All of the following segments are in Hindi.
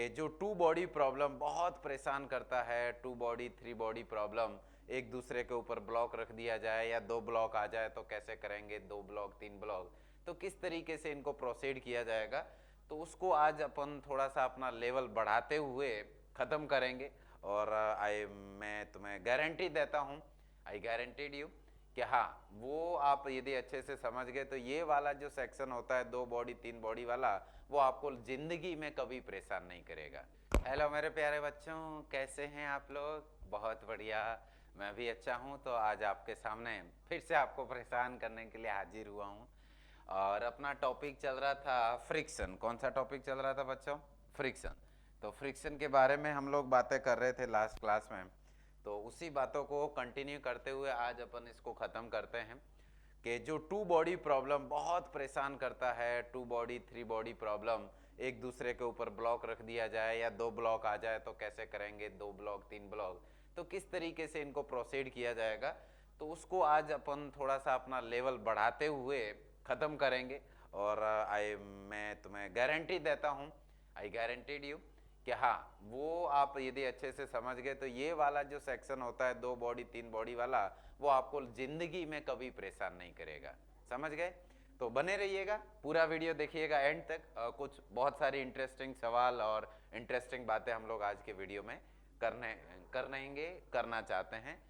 कि जो टू बॉडी प्रॉब्लम बहुत परेशान करता है, two body three body problem, एक दूसरे के ऊपर ब्लॉक रख दिया जाए या दो ब्लॉक आ जाए तो कैसे करेंगे, दो ब्लॉक तीन ब्लॉक, तो किस तरीके से इनको प्रोसीड किया जाएगा, तो उसको आज अपन थोड़ा सा अपना लेवल बढ़ाते हुए ख़त्म करेंगे। और मैं तुम्हें गारंटी देता हूँ, आई गारंटीड यू कि हाँ, वो आप यदि अच्छे से समझ गए तो ये वाला जो सेक्शन होता है दो बॉडी तीन बॉडी वाला, वो आपको जिंदगी में कभी परेशान नहीं करेगा। हेलो मेरे प्यारे बच्चों, कैसे हैं आप लोग? बहुत बढ़िया, मैं भी अच्छा हूँ। तो आज आपके सामने फिर से आपको परेशान करने के लिए हाजिर हुआ हूँ। और अपना टॉपिक चल रहा था फ्रिक्शन। कौन सा टॉपिक चल रहा था बच्चों? फ्रिक्शन। तो फ्रिक्शन के बारे में हम लोग बातें कर रहे थे लास्ट क्लास में, तो उसी बातों को कंटिन्यू करते हुए आज अपन इसको ख़त्म करते हैं कि जो टू बॉडी प्रॉब्लम बहुत परेशान करता है, two body three body problem, एक दूसरे के ऊपर ब्लॉक रख दिया जाए या दो ब्लॉक आ जाए तो कैसे करेंगे, दो ब्लॉक तीन ब्लॉक, तो किस तरीके से इनको प्रोसीड किया जाएगा, तो उसको आज अपन थोड़ा सा अपना लेवल बढ़ाते हुए ख़त्म करेंगे। और मैं तुम्हें गारंटी देता हूँ, आई गारंटीड यू कि हाँ, वो आप यदि अच्छे से समझ गए तो ये वाला जो सेक्शन होता है दो बॉडी तीन बॉडी वाला, वो आपको जिंदगी में कभी परेशान नहीं करेगा। समझ गए? तो बने रहिएगा, पूरा वीडियो देखिएगा एंड तक। कुछ बहुत सारी इंटरेस्टिंग सवाल और इंटरेस्टिंग बातें हम लोग आज के वीडियो में करना चाहते हैं,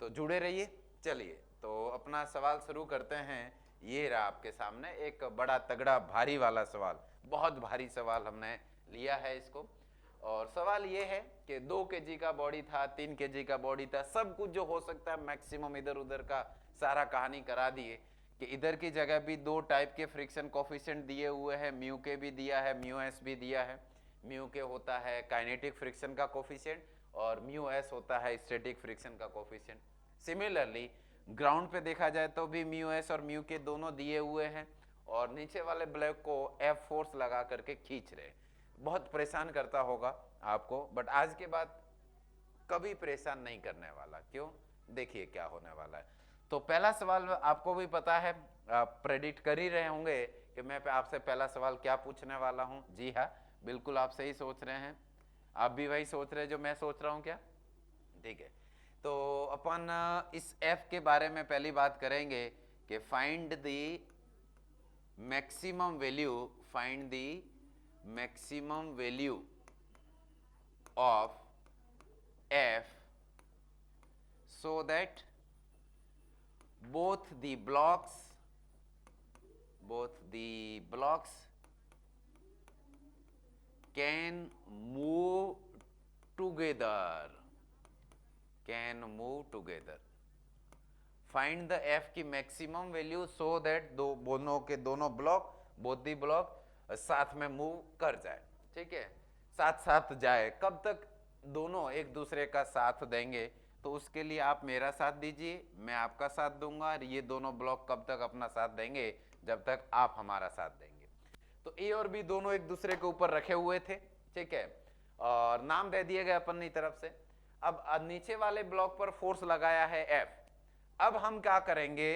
तो जुड़े रहिए। चलिए, तो अपना सवाल शुरू करते हैं। ये रहा आपके सामने एक बड़ा तगड़ा भारी वाला सवाल, बहुत भारी सवाल हमने लिया है इसको। और सवाल ये है कि 2 kg का बॉडी था, 3 kg का बॉडी था, सब कुछ जो हो सकता है मैक्सिमम इधर उधर का सारा कहानी करा दिए कि इधर की जगह भी दो टाइप के फ्रिक्शन कोफिशिएंट दिए हुए हैं, म्यू के भी दिया है, म्यू एस भी दिया है। म्यू के होता है काइनेटिक फ्रिक्शन का कोफिशिएंट और म्यू एस होता है स्टैटिक फ्रिक्शन का कोफिशिएंट। सिमिलरली ग्राउंड पे देखा जाए तो भी म्यू एस और म्यू के दोनों दिए हुए हैं और नीचे वाले ब्लॉक को एफ फोर्स लगा करके खींच रहे। बहुत परेशान करता होगा आपको, बट आज के बाद कभी परेशान नहीं करने वाला। क्यों? देखिए क्या होने वाला है। तो पहला सवाल आपको भी पता है, आप प्रेडिक्ट कर ही रहे होंगे कि मैं आपसे पहला सवाल क्या पूछने वाला हूं। जी हाँ, बिल्कुल आप सही सोच रहे हैं, आप भी वही सोच रहे हैं जो मैं सोच रहा हूं। क्या? ठीक है, तो अपन इस एफ के बारे में पहली बात करेंगे कि find the maximum value, find the maximum value of f so that both the blocks can move together, find the f की मैक्सिमम वैल्यू so that दोनों के दोनों ब्लॉक, both the block साथ में मूव कर जाए। ठीक है, साथ साथ जाए। कब तक दोनों एक दूसरे का साथ देंगे? तो उसके लिए आप मेरा साथ दीजिए, मैं आपका साथ दूंगा, और ये दोनों ब्लॉक कब तक अपना साथ देंगे? जब तक आप हमारा साथ देंगे। तो ए और बी दोनों एक दूसरे के ऊपर रखे हुए थे, ठीक है, और नाम दे दिए गए अपनी तरफ से। अब नीचे वाले ब्लॉक पर फोर्स लगाया है एफ। अब हम क्या करेंगे,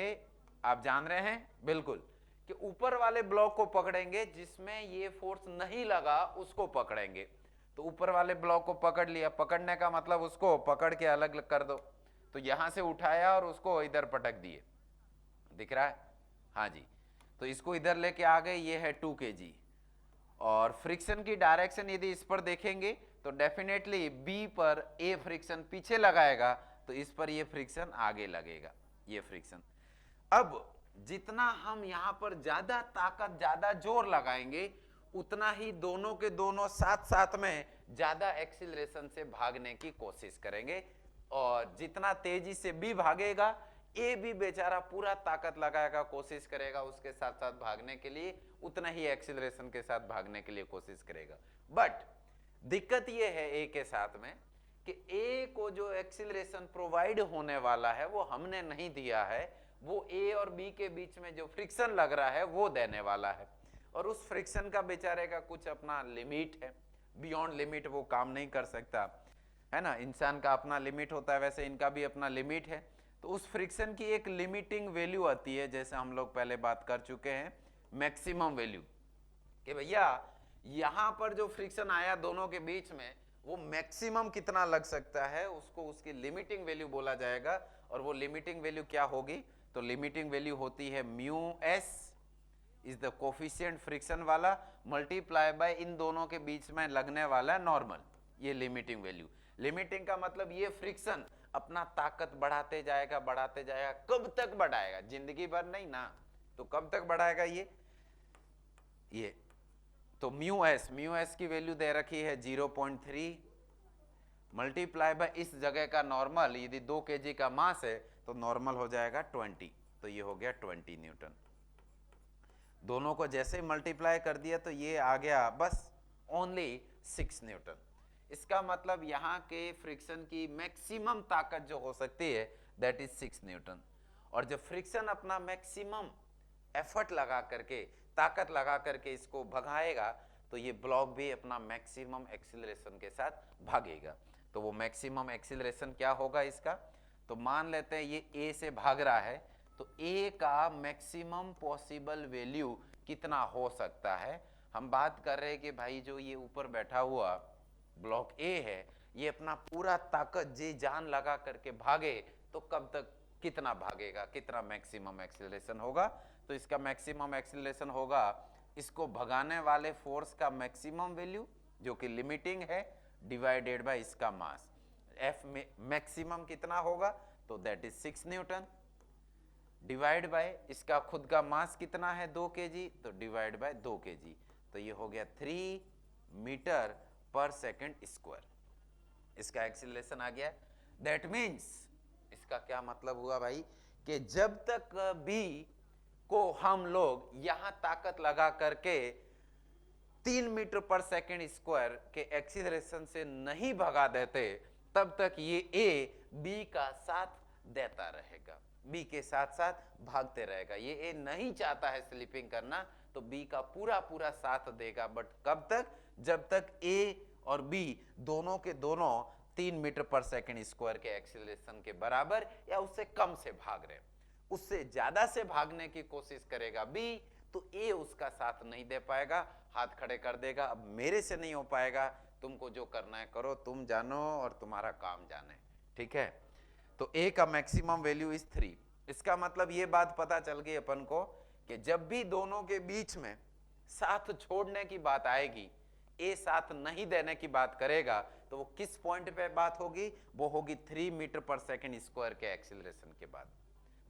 आप जान रहे हैं बिल्कुल, कि ऊपर वाले ब्लॉक को पकड़ेंगे, जिसमें ये फोर्स नहीं लगा उसको पकड़ेंगे। तो ऊपर वाले ब्लॉक को पकड़ लिया, पकड़ने का मतलब उसको पकड़ के अलग कर दो। तो यहां से उठाया और उसको इधर पटक दिए, दिख रहा है? हाँ जी, तो इसको इधर लेके आ गए, ये है 2 kg। और फ्रिक्शन की डायरेक्शन यदि इस पर देखेंगे तो डेफिनेटली बी पर ए फ्रिक्शन पीछे लगाएगा, तो इस पर ये फ्रिक्शन आगे लगेगा, ये फ्रिक्शन। अब जितना हम यहां पर ज्यादा ताकत, ज्यादा जोर लगाएंगे, उतना ही दोनों के दोनों साथ साथ में ज्यादा एक्सीलरेशन से भागने की कोशिश करेंगे। और जितना तेजी से बी भागेगा, ए भी बेचारा पूरा ताकत लगाएगा, कोशिश करेगा उसके साथ साथ भागने के लिए, उतना ही एक्सीलरेशन के साथ भागने के लिए कोशिश करेगा। बट दिक्कत यह है ए के साथ में कि ए को जो एक्सीलरेशन प्रोवाइड होने वाला है वो हमने नहीं दिया है, वो ए और बी के बीच में जो फ्रिक्शन लग रहा है वो देने वाला है। और उस फ्रिक्शन का बेचारे का कुछ अपना लिमिट है, बियॉन्ड लिमिट वो काम नहीं कर सकता, है ना। इंसान का अपना लिमिट होता है, वैसे इनका भी अपना लिमिट है। तो उस फ्रिक्शन की एक लिमिटिंग वैल्यू आती है, जैसे हम लोग पहले बात कर चुके हैं, मैक्सिमम वैल्यू, कि भैया यहां पर जो फ्रिक्शन आया दोनों के बीच में, वो मैक्सिमम कितना लग सकता है उसको उसकी लिमिटिंग वैल्यू बोला जाएगा। और वो लिमिटिंग वैल्यू क्या होगी? तो लिमिटिंग वैल्यू होती है mu S is the coefficient friction वाला मल्टीप्लाई बाय इन दोनों के बीच में लगने वाला नॉर्मल। ये लिमिटिंग वैल्यू। लिमिटिंग का मतलब ये फ्रिक्शन अपना ताकत बढ़ाते जाएगा बढ़ाते जाएगा। कब तक बढ़ाएगा? जिंदगी भर नहीं ना, तो कब तक बढ़ाएगा ये तो म्यू एस की वैल्यू दे रखी है 0.3 मल्टीप्लाई बाय इस जगह का नॉर्मल। यदि 2 kg का मास है तो नॉर्मल हो जाएगा 20, तो ये हो गया 20 न्यूटन। दोनों को जैसे ही मल्टीप्लाई कर दिया तो ये आ गया बस ओनली 6 न्यूटन। इसका मतलब यहाँ के फ्रिक्शन की मैक्सिमम ताकत जो हो सकती है दैट इज 6 न्यूटन। और जब फ्रिक्शन अपना मैक्सिमम एफर्ट लगा करके ताकत लगा करके इसको भगाएगा तो ये ब्लॉक भी अपना मैक्सिमम एक्सीलरेशन के साथ भागेगा। तो वो मैक्सिमम एक्सीलरेशन क्या होगा इसका? तो मान लेते हैं ये ए से भाग रहा है, तो ए का मैक्सिमम पॉसिबल वैल्यू कितना हो सकता है? हम बात कर रहे हैं कि भाई जो ये ऊपर बैठा हुआ ब्लॉक ए है, ये अपना पूरा ताकत जी जान लगा करके भागे तो कब तक कितना भागेगा, कितना मैक्सिमम एक्सीलरेशन होगा? तो इसका मैक्सिमम एक्सीलरेशन होगा इसको भगाने वाले फोर्स का मैक्सिमम वैल्यू जो कि लिमिटिंग है डिवाइडेड बाय इसका मास। एफ में मैक्सिमम कितना होगा? तो that is 6 Newton divide by इसका खुद का मास कितना है 2 kg, तो डिवाइड बाय 2 kg, तो ये हो गया 3 मीटर पर सेकंड स्क्वायर। इसका एक्सीलरेशन आ गया। दैट मीन्स इसका क्या मतलब हुआ भाई कि जब तक बी को हम लोग यहां ताकत लगा करके 3 मीटर पर सेकंड स्क्वायर के एक्सीलरेशन से नहीं भगा देते तब तक ये ए बी का साथ देता रहेगा, बी के साथ साथ भागते रहेगा। ये ए नहीं चाहता है स्लिपिंग करना तो बी का पूरा पूरा साथ देगा। बट कब तक? जब तक ए और बी दोनों के दोनों 3 मीटर पर सेकंड स्क्वायर के एक्सीलरेशन के बराबर या उससे कम से भाग रहे। उससे ज्यादा से भागने की कोशिश करेगा बी तो ए उसका साथ नहीं दे पाएगा, हाथ खड़े कर देगा, अब मेरे से नहीं हो पाएगा, तुमको जो करना है करो, तुम जानो और तुम्हारा काम जाने। ठीक है, तो ए का मैक्सिमम वैल्यू इज 3। इसका मतलब ये बात पता चल गई अपन को कि जब भी दोनों के बीच में साथ छोड़ने की बात आएगी, ए साथ नहीं देने की बात करेगा, तो वो किस पॉइंट पे बात होगी? वो होगी 3 मीटर पर सेकंड स्क्वायर के एक्सीलरेशन के बाद।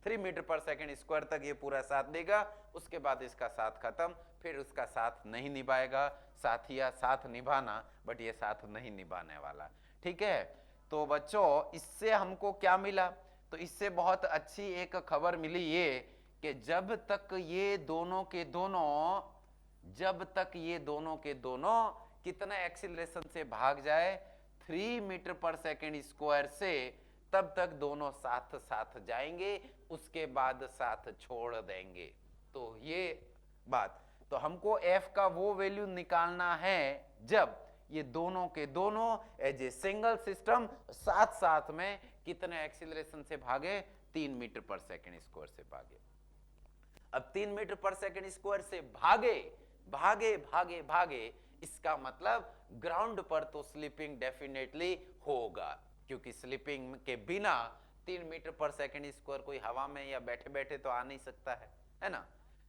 3 मीटर पर सेकंड स्क्वायर तक ये पूरा साथ देगा, उसके बाद इसका साथ खत्म, फिर उसका साथ नहीं निभाएगा। साथिया साथ निभाना, बट ये साथ नहीं निभाने वाला। ठीक है, तो बच्चों इससे हमको क्या मिला? तो इससे बहुत अच्छी एक खबर मिली ये कि जब तक ये दोनों के दोनों कितना एक्सीलरेशन से भाग जाए 3 मीटर पर सेकंड स्क्वायर से, तब तक दोनों साथ साथ जाएंगे, उसके बाद साथ छोड़ देंगे। तो ये बात, तो हमको F का वो वैल्यू निकालना है जब ये दोनों के दोनों एज ए सिंगल सिस्टम साथ साथ में कितने एक्सीलरेशन से भागे? 3 मीटर पर सेकंड स्क्वायर से भागे। अब 3 मीटर पर सेकंड स्क्वायर से भागे भागे भागे भागे, इसका मतलब ग्राउंड पर तो स्लिपिंग डेफिनेटली होगा, क्योंकि स्लिपिंग के बिना 3 मीटर पर सेकंड स्क्वायर कोई हवा में या बैठे बैठे तो आ नहीं सकता है ना?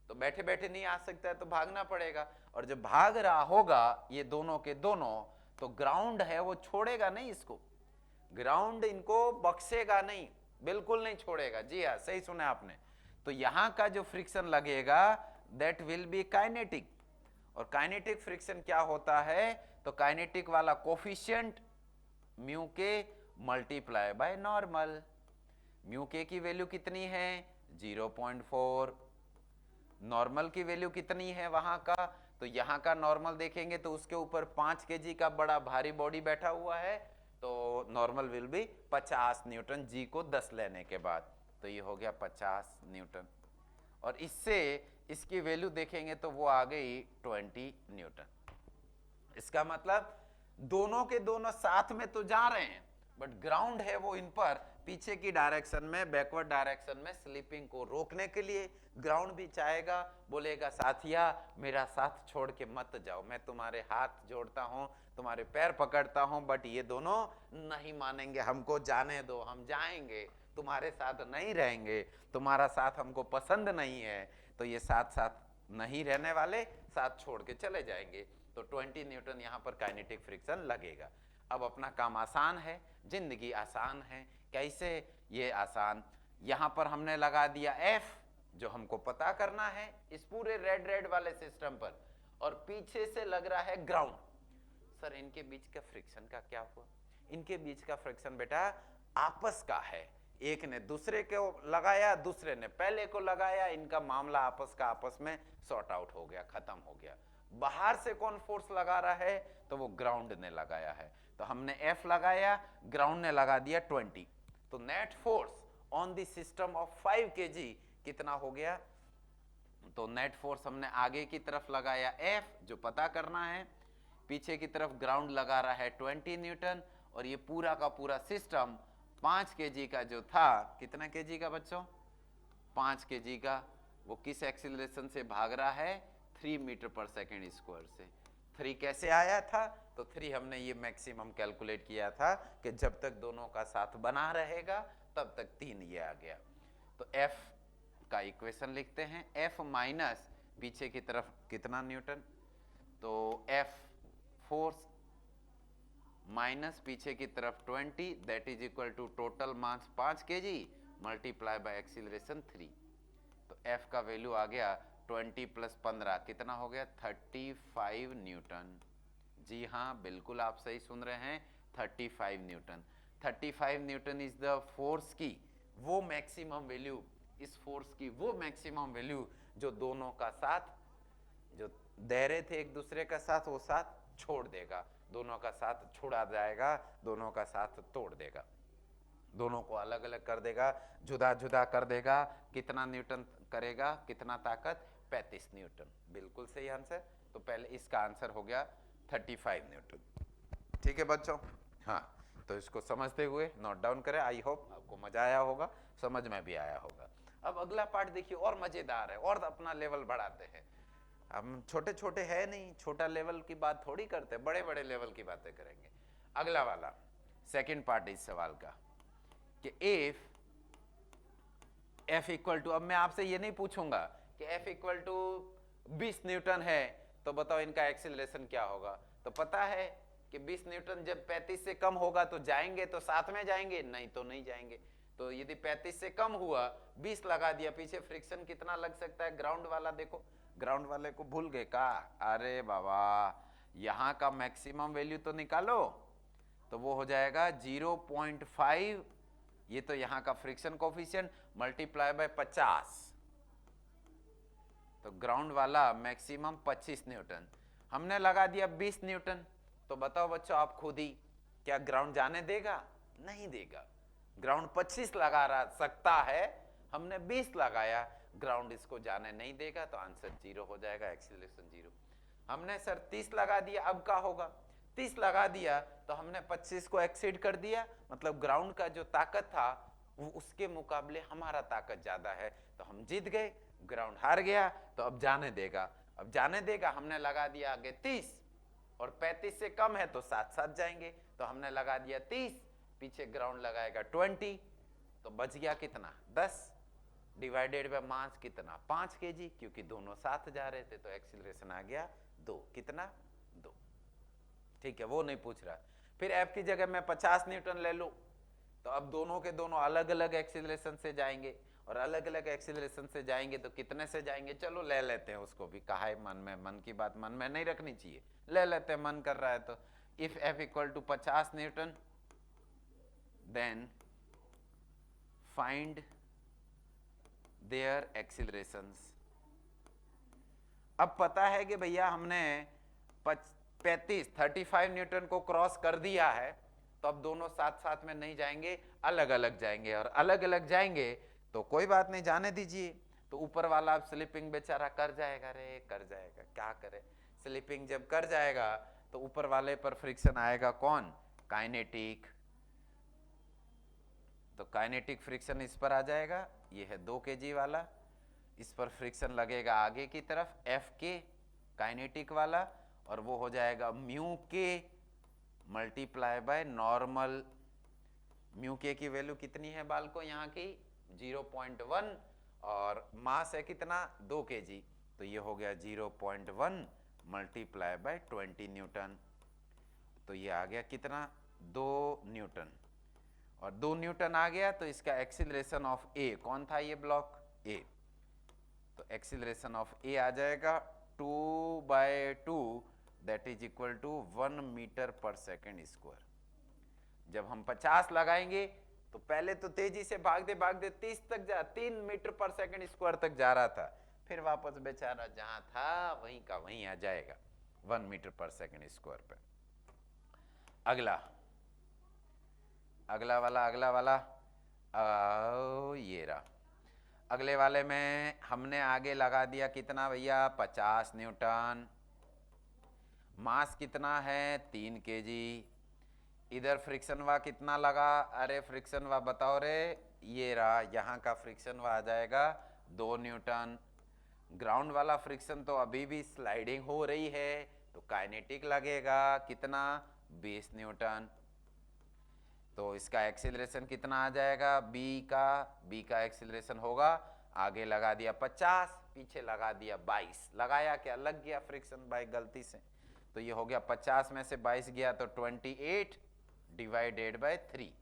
तो बैठे बैठे नहीं आ सकता है तो भागना पड़ेगा। और जब भाग रहा होगा ये दोनों के दोनों, तो ग्राउंड है वो छोड़ेगा नहीं इसको, ग्राउंड इनको बख्शेगा नहीं, बिल्कुल नहीं छोड़ेगा। जी हाँ, सही सुना आपने। तो यहां का जो फ्रिक्शन लगेगा दैट विल बी काइनेटिक। और काइनेटिक फ्रिक्शन क्या होता है? तो काइनेटिक वाला कोफिशिएंट म्यू के मल्टीप्लाई बाय नॉर्मल। म्यू के की वैल्यू कितनी है? 0.4। नॉर्मल की वैल्यू कितनी है वहां का? तो यहां का नॉर्मल देखेंगे तो उसके ऊपर 5 kg का बड़ा भारी बॉडी बैठा हुआ है, तो नॉर्मल विल बी 50 न्यूटन, जी को 10 लेने के बाद, तो ये हो गया 50 न्यूटन। और इससे इसकी वैल्यू देखेंगे तो वो आ गई 20 न्यूटन। इसका मतलब दोनों के दोनों साथ में तो जा रहे हैं, बट ग्राउंड है वो इन पर पीछे की डायरेक्शन में, बैकवर्ड डायरेक्शन में स्लिपिंग को रोकने के लिए ग्राउंड भी चाहेगा, बोलेगा साथिया मेरा साथ छोड़ के मत जाओ, मैं तुम्हारे हाथ जोड़ता हूं, तुम्हारे पैर पकड़ता हूं, बट ये दोनों नहीं मानेंगे, हमको जाने दो, हम जाएंगे, तुम्हारे साथ नहीं रहेंगे, तुम्हारा साथ हमको पसंद नहीं है। तो ये साथ साथ नहीं रहने वाले, साथ छोड़ के चले जाएंगे। तो 20 न्यूटन यहाँ पर काइनेटिक फ्रिक्शन लगेगा। अब अपना काम आसान है, जिंदगी आसान है। कैसे? ये आसान, यहां पर हमने लगा दिया F जो हमको पता करना है इस पूरे रेड रेड वाले सिस्टम पर, और पीछे से लग रहा है ग्राउंड। सर इनके बीच का फ्रिक्शन का क्या हुआ? इनके बीच का फ्रिक्शन बेटा आपस का है, एक ने दूसरे को लगाया, दूसरे ने पहले को लगाया, इनका मामला आपस का आपस में सॉर्ट आउट हो गया, खत्म हो गया। बाहर से कौन फोर्स लगा रहा है? तो वो ग्राउंड ने लगाया है। तो हमने F लगाया, ग्राउंड ने लगा दिया 20। तो net force on the system of 5 kg कितना हो गया? तो नेट फोर्स हमने आगे की तरफ लगाया F जो पता करना है, पीछे की तरफ ग्राउंड लगा रहा है 20 न्यूटन, और ये पूरा का पूरा सिस्टम 5 kg का जो था, कितना kg का बच्चों? 5 kg का, वो किस एक्सीलरेशन से भाग रहा है? 3 मीटर पर सेकेंड स्क्वायर से। 3 कैसे आया था? तो 3 हमने ये मैक्सिमम कैलकुलेट किया था कि जब तक दोनों का साथ बना रहेगा तब तक 3 ये आ गया। तो F का इक्वेशन लिखते हैं, F माइनस पीछे की तरफ कितना न्यूटन, तो F फोर्स माइनस पीछे की तरफ 20, that is equal to total mass 5 kg multiply by acceleration 3। तो F का वैल्यू आ गया 20 प्लस 15 कितना हो गया? 35 न्यूटन। जी हाँ, बिल्कुल आप सही सुन रहे हैं, 35 Newton. 35 Newton is the force की वो मैक्सिमम वैल्यू, इस फोर्स की वो मैक्सिमम वैल्यू जो दोनों का साथ, जो दे रहे थे एक दूसरे का साथ, वो साथ छोड़ देगा, दोनों का साथ छुड़ा जाएगा, दोनों का साथ तोड़ देगा, दोनों को अलग अलग कर देगा, जुदा जुदा कर देगा। कितना न्यूटन करेगा? कितना ताकत? 35 न्यूटन। बिल्कुल सही आंसर। तो पहले इसका आंसर हो गया 35 न्यूटन। ठीक है बच्चों? हाँ, तो इसको समझते हुए नोट डाउन करें। आई होप आपको मजा आया होगा, समझ में भी आया होगा। अब अगला पार्ट देखिए, और मजेदार है, और अपना लेवल बढ़ाते हैं। हम छोटे छोटे है नहीं, छोटा लेवल की बात थोड़ी करते, बड़े बड़े लेवल की बातें करेंगे। अगला वाला सेकंड पार्ट इस सवाल का कि इफ F इक्वल टू, अब मैं आपसे ये नहीं पूछूंगा कि F इक्वल टू 20 न्यूटन है तो बताओ इनका एक्सीलरेशन क्या होगा। तो पता है कि 20 न्यूटन जब 35 से कम होगा तो जाएंगे, तो साथ में जाएंगे, नहीं तो नहीं जाएंगे। तो यदि 35 से कम हुआ, 20 लगा दिया, पीछे फ्रिक्शन कितना लग सकता है? ग्राउंड वाला देखो, ग्राउंड वाले को भूल गए का? अरे बाबा, यहां का मैक्सिमम वैल्यू तो निकालो, तो वो हो जाएगा 0.5, ये तो यहां का फ्रिक्शन कोफिशिएंट मल्टीप्लाई बाय 50, तो ग्राउंड वाला मैक्सिमम 25 न्यूटन। हमने लगा दिया 20 न्यूटन। तो बताओ बच्चों आप खुद ही, क्या ग्राउंड जाने देगा? नहीं देगा। ग्राउंड 25 लगा सकता है, हमने 20 लगाया, ग्राउंड इसको जाने नहीं देगा, तो आंसर 0 हो जाएगा, एक्सीलरेशन 0। हमने सर 30 लगा दिया, अब क्या होगा? 30 लगा दिया तो हमने 25 को एक्सीड कर दिया, मतलब ग्राउंड का जो ताकत था वो उसके मुकाबले हमारा ताकत ज्यादा है, तो हम जीत गए, ग्राउंड हार गया, तो अब जाने देगा। अब जाने देगा, हमने लगा दिया आगे 30, और 35 से कम है तो साथ साथ जाएंगे, तो हमने लगा दिया 30, पीछे ग्राउंड लगाएगा 20, तो बच गया कितना? 10 डिवाइडेड बाय मास कितना? 5 kg, क्योंकि दोनों साथ जा रहे थे, तो एक्सीलरेशन आ गया 2। कितना? 2। ठीक है, वो नहीं पूछ रहा। फिर F की जगह मैं 50 न्यूटन ले लूं, तो अब दोनों के दोनों अलग अलग एक्सीलरेशन से जाएंगे, और अलग अलग एक्सीलरेशन से जाएंगे तो कितने से जाएंगे? चलो ले लेते हैं उसको भी, कहा है मन में, मन की बात मन में नहीं रखनी चाहिए, ले लेते हैं, मन कर रहा है तो। If F equal to 50 newton then find their accelerations. अब पता है कि भैया हमने 35 न्यूटन को क्रॉस कर दिया है, तो अब दोनों साथ साथ में नहीं जाएंगे, अलग अलग जाएंगे, और अलग अलग जाएंगे तो कोई बात नहीं, जाने दीजिए। तो ऊपर वाला अब स्लिपिंग बेचारा कर जाएगा, रे कर जाएगा, क्या करे, स्लिपिंग जब कर जाएगा तो ऊपर वाले पर फ्रिक्शन आएगा, कौन? काइनेटिक। तो काइनेटिक फ्रिक्शन इस पर आ जाएगा, ये है 2 kg वाला, इस पर फ्रिक्शन लगेगा आगे की तरफ एफ के काइनेटिक वाला, और वो हो जाएगा म्यू के मल्टीप्लाई बाय नॉर्मल। म्यू के की वैल्यू कितनी है बाल को यहाँ की 0.1, और मास है कितना 2 kg, तो ये हो गया 0.1 मल्टीप्लाई बाय 20 न्यूटन, तो ये आ गया कितना 2 न्यूटन, और 2 न्यूटन आ गया तो इसका एक्सीलरेशन ऑफ ए, कौन था ये ब्लॉक ए, तो एक्सीलरेशन ऑफ ए आ जाएगा 2/2 that is equal to 1 metre पर सेकेंड स्क्वायर। जब हम 50 लगाएंगे तो पहले तो तेजी से भागते भागते 30 तक 3 मीटर पर सेकेंड स्क्वायर तक जा रहा था, फिर वापस बेचारा जहां था वहीं का वहीं आ जाएगा 1 मीटर पर सेकेंड स्क्वायर पे। अगला वाला ये रहा। अगले वाले में हमने आगे लगा दिया कितना भैया 50 न्यूटन, मास कितना है 3 kg, इधर फ्रिक्शन वा कितना लगा, अरे फ्रिक्शन वा बताओ रे, ये रहा, यहाँ का फ्रिक्शन वा आ जाएगा 2 न्यूटन। ग्राउंड वाला फ्रिक्शन तो अभी भी स्लाइडिंग हो रही है, तो काइनेटिक लगेगा कितना 20 न्यूटन, तो इसका एक्सीलरेशन कितना आ जाएगा बी का एक्सीलरेशन होगा, आगे लगा दिया 50, पीछे लगा दिया 22, लगाया क्या लग गया फ्रिक्शन बाय गलती से, तो ये हो गया 50 में से 22 गया तो 28 डिवाइडेड बाय 3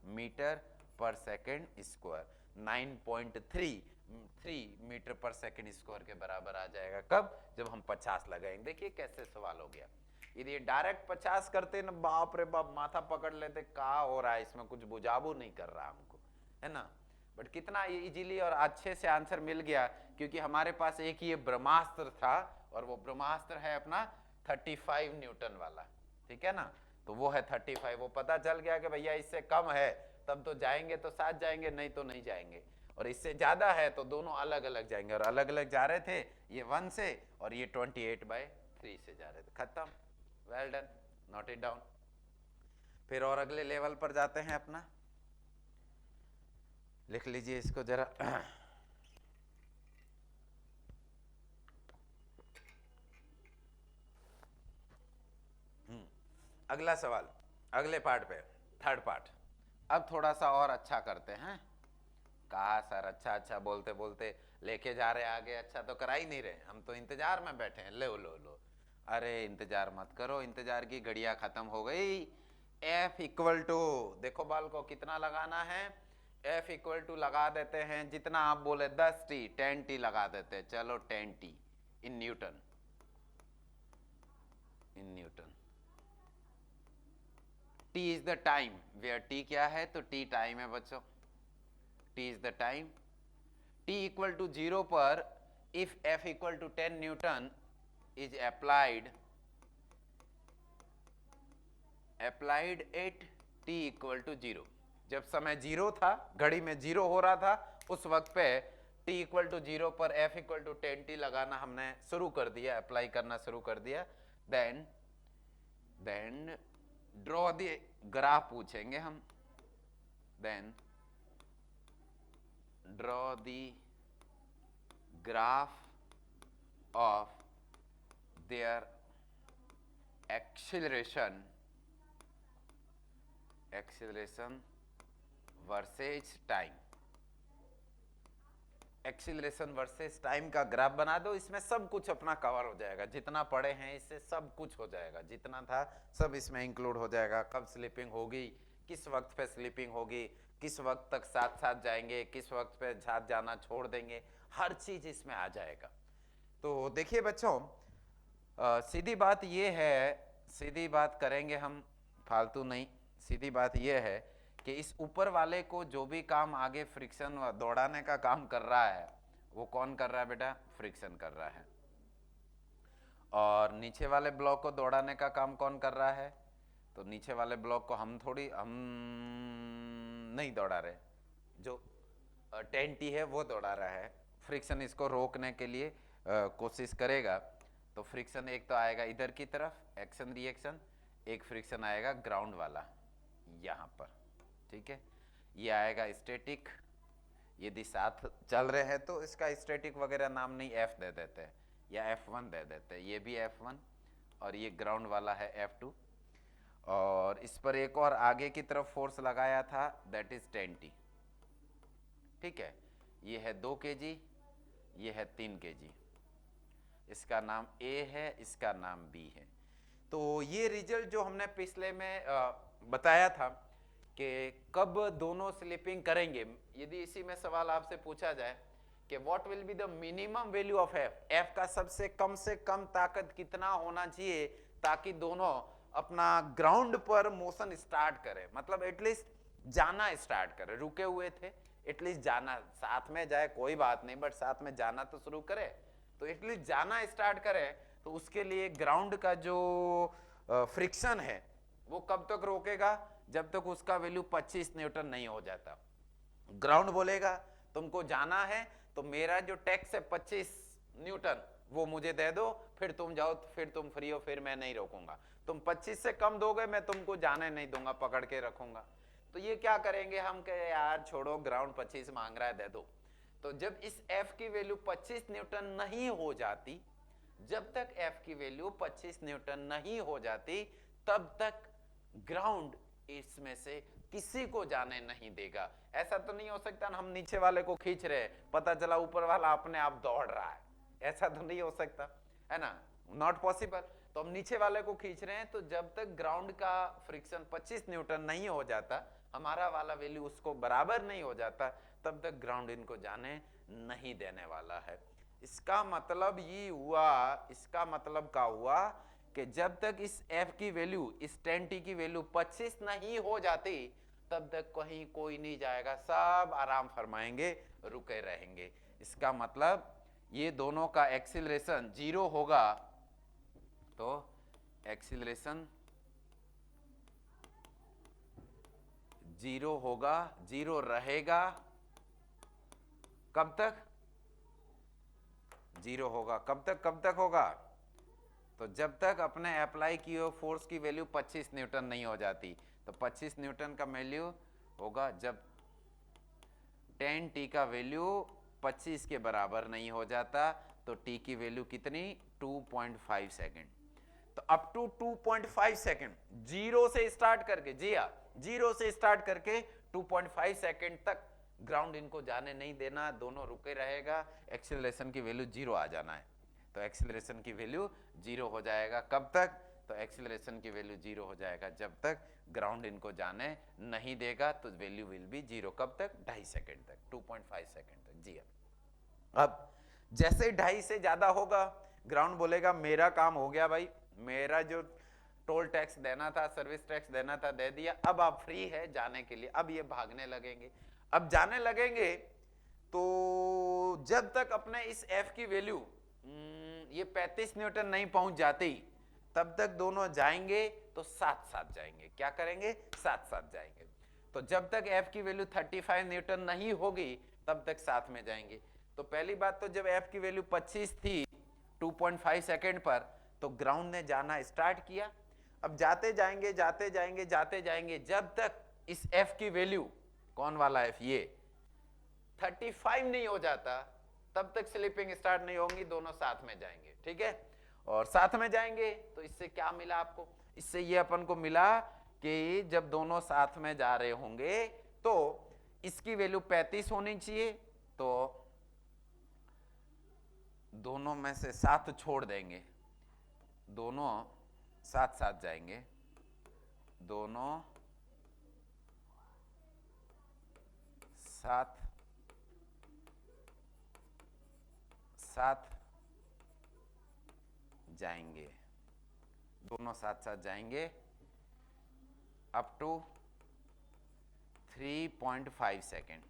मीटर पर सेकेंड स्क्वायर, 9.33 मीटर पर सेकेंड स्क्वायर के बराबर आ जाएगा। कब? जब हम 50 लगाएंगे। देखिए कैसे सवाल हो गया, यदि ये डायरेक्ट 50 करते ना, बाप रे बाप माथा पकड़ लेते, क्या हो रहा है इसमें, कुछ बुझाबू नहीं कर रहा हमको, है ना। बट कितना इजीली और अच्छे से आंसर मिल गया, क्योंकि हमारे पास एक ये ब्रह्मास्त्र था, और वो ब्रह्मास्त्र है अपना 35 न्यूटन वाला, ठीक है ना, तो वो है 35, वो पता चल गया कि भैया इससे कम है तब तो जाएंगे तो साथ जाएंगे, नहीं तो नहीं जाएंगे, और इससे ज्यादा है तो दोनों अलग अलग जाएंगे, और अलग अलग जा रहे थे, ये 1 से और ये 28/3 से जा रहे थे। खत्म, well done, note it down. फिर और अगले लेवल पर जाते हैं अपना, लिख लीजिए इसको जरा। अगला सवाल, अगले पार्ट पे, थर्ड पार्ट। अब थोड़ा सा और अच्छा करते हैं। कहा सर अच्छा बोलते बोलते लेके जा रहे आगे, अच्छा तो करा ही नहीं रहे, हम तो इंतजार में बैठे हैं। लो, अरे इंतजार मत करो, इंतजार की घड़ियां खत्म हो गई। F इक्वल टू, देखो बाल को कितना लगाना है, F इक्वल टू लगा देते हैं, जितना आप बोले 10T 10T लगा देते हैं, चलो 10T in newton, T is the time, where T क्या है, तो T टाइम है बच्चों, T is the time. T equal to 0 पर if F equal to 10 newton is applied at T equal to 0, जब समय 0 था, घड़ी में 0 हो रहा था, उस वक्त पे T इक्वल टू 0 पर F इक्वल टू 10T लगाना हमने शुरू कर दिया, अप्लाई करना शुरू कर दिया। देन ड्रॉ द ग्राफ पूछेंगे हम, then draw the graph of their acceleration versus time. Acceleration versus time का ग्राफ बना दो, इसमें सब कुछ अपना कवर हो जाएगा, जितना पढ़े हैं इससे सब कुछ हो जाएगा, जितना था सब इसमें इंक्लूड हो जाएगा। कब स्लीपिंग होगी, किस वक्त पे स्लीपिंग होगी, किस वक्त तक साथ साथ जाएंगे, किस वक्त पे साथ जाना छोड़ देंगे, हर चीज इसमें आ जाएगा। तो देखिए बच्चों, सीधी बात ये है, सीधी बात करेंगे हम, फालतू नहीं, सीधी बात ये है कि इस ऊपर वाले को जो भी काम आगे फ्रिक्शन दौड़ाने का काम कर रहा है, वो कौन कर रहा है बेटा, फ्रिक्शन कर रहा है। और नीचे वाले ब्लॉक को दौड़ाने का काम कौन कर रहा है, तो नीचे वाले ब्लॉक को हम नहीं दौड़ा रहे, जो 10T है वो दौड़ा रहा है। फ्रिक्शन इसको रोकने के लिए कोशिश करेगा, तो फ्रिक्शन एक तो आएगा इधर की तरफ एक्शन रिएक्शन, एक फ्रिक्शन आएगा ग्राउंड वाला यहाँ पर, ठीक है। ये आएगा स्टैटिक। यदि साथ चल रहे हैं तो इसका स्टैटिक वगैरह नाम नहीं, एफ दे देते हैं या F1 दे देते हैं। ये भी F1 और ये ग्राउंड वाला है F2। और इस पर एक और आगे की तरफ फोर्स लगाया था, दैट इज 10T। ठीक है, ये है 2 kg, ये है 3 kg। इसका नाम A है, इसका नाम B है। तो ये रिजल्ट जो हमने पिछले में बताया था कि कब दोनों स्लिपिंग करेंगे, यदि इसी में सवाल आपसे पूछा जाए कि what will be the minimum value of F का से कम ताकत कितना होना चाहिए ताकि दोनों अपना ग्राउंड पर मोशन स्टार्ट करें, मतलब एटलीस्ट जाना स्टार्ट करें। रुके हुए थे, एटलीस्ट जाना, साथ में जाए कोई बात नहीं, बट साथ में जाना तो शुरू करे, तो एटलीस्ट जाना स्टार्ट करे। तो उसके लिए ग्राउंड का जो फ्रिक्शन है वो कब तक रोकेगा, जब तक उसका वैल्यू 25 न्यूटन नहीं हो जाता। ग्राउंड बोलेगा तुमको जाना है तो मेरा जो टैक्स है 25 न्यूटन वो मुझे दे दो, फिर तुम जाओ, फिर तुम फ्री हो, फिर मैं नहीं रोकूंगा। तुम 25 से कम दोगे मैं तुमको जाने नहीं दूंगा, पकड़ के रखूंगा। तो ये क्या करेंगे हम, कहे यार छोड़ो, ग्राउंड 25 मांग रहा है, दे दो। तो जब इस एफ की वैल्यू 25 न्यूटन नहीं हो जाती, जब तक एफ की वैल्यू 25 न्यूटन नहीं हो जाती, तब तक ग्राउंड इसमें से किसी को जाने नहीं देगा। ऐसा तो नहीं हो सकता ना हम नीचे वाले को खींच रहे हैं, पता चला ऊपर वाला अपने आप दौड़ रहा है, ऐसा तो नहीं हो सकता है ना, नॉट पॉसिबल। तो हम नीचे वाले को खींच रहे हैं, तो जब तक ग्राउंड का फ्रिक्शन 25 न्यूटन नहीं हो जाता, हमारा वाला वैल्यू उसको बराबर नहीं हो जाता, तब तक ग्राउंड इनको जाने नहीं देने वाला है। इसका मतलब ये हुआ, इसका मतलब क्या हुआ कि जब तक इस f की वैल्यू, इस 10T की वैल्यू 25 नहीं हो जाती, तब तक कहीं कोई नहीं जाएगा, सब आराम फरमाएंगे, रुके रहेंगे। इसका मतलब ये दोनों का एक्सीलरेशन 0 होगा, तो एक्सीलरेशन 0 होगा, 0 रहेगा। कब तक 0 होगा, कब तक होगा, तो जब तक अपने अप्लाई किए फोर्स की वैल्यू 25 न्यूटन नहीं हो जाती। तो 25 न्यूटन का वैल्यू होगा जब 10T का वैल्यू 25 के बराबर नहीं हो जाता, तो T की वैल्यू कितनी, 2.5 सेकेंड। तो अप टू 2.5 सेकेंड, 0 से स्टार्ट करके, जी हाँ, 0 से स्टार्ट करके 2.5 सेकेंड तक ग्राउंड इनको जाने नहीं देना, दोनों रुके रहेगा। एक्सीलरेशन की वैल्यू 0 आ जाना है, तो एक्सीलरेशन की वैल्यू 0 हो जाएगा। कब तक, तो एक्सीलरेशन की वैल्यू 0 हो जाएगा जब तक ग्राउंड इनको जाने नहीं देगा, तो वैल्यू विल बी 0। कब तक, 2.5 सेकेंड तक, 2.5 सेकेंड तक। जी अब जैसे 2.5 से ज्यादा होगा, ग्राउंड बोलेगा मेरा काम हो गया भाई, मेरा जो टोल टैक्स देना था, सर्विस टैक्स देना था, दे दिया, अब आप फ्री है जाने के लिए। अब ये भागने लगेंगे, अब जाने लगेंगे। तो जब तक अपने इस एफ की वैल्यू ये 35 न्यूटन नहीं पहुंच जाती, तब तक दोनों जाएंगे, तो साथ साथ जाएंगे। क्या करेंगे, साथ साथ जाएंगे। तो जब तक एफ की वैल्यू 35 न्यूटन नहीं होगी, तब तक साथ में जाएंगे। तो पहली बात, तो जब एफ की वैल्यू 25 थी 2.5 सेकेंड पर, तो ग्राउंड ने जाना स्टार्ट किया। अब जाते जाएंगे, जाते जाएंगे, जाते जाएंगे, जब तक इस एफ की वैल्यू, कौन वाला एफ, ये 35 नहीं हो जाता, तब तक स्लिपिंग स्टार्ट नहीं होंगी, दोनों साथ में जाएंगे। ठीक है, और साथ में जाएंगे तो इससे क्या मिला आपको, इससे ये अपन को मिला कि जब दोनों साथ में जा रहे होंगे तो इसकी वैल्यू 35 होनी चाहिए, तो दोनों में से 7 छोड़ देंगे, दोनों साथ साथ जाएंगे, दोनों साथ जाएंगे, दोनों साथ साथ जाएंगे अप टू 3.5 सेकेंड।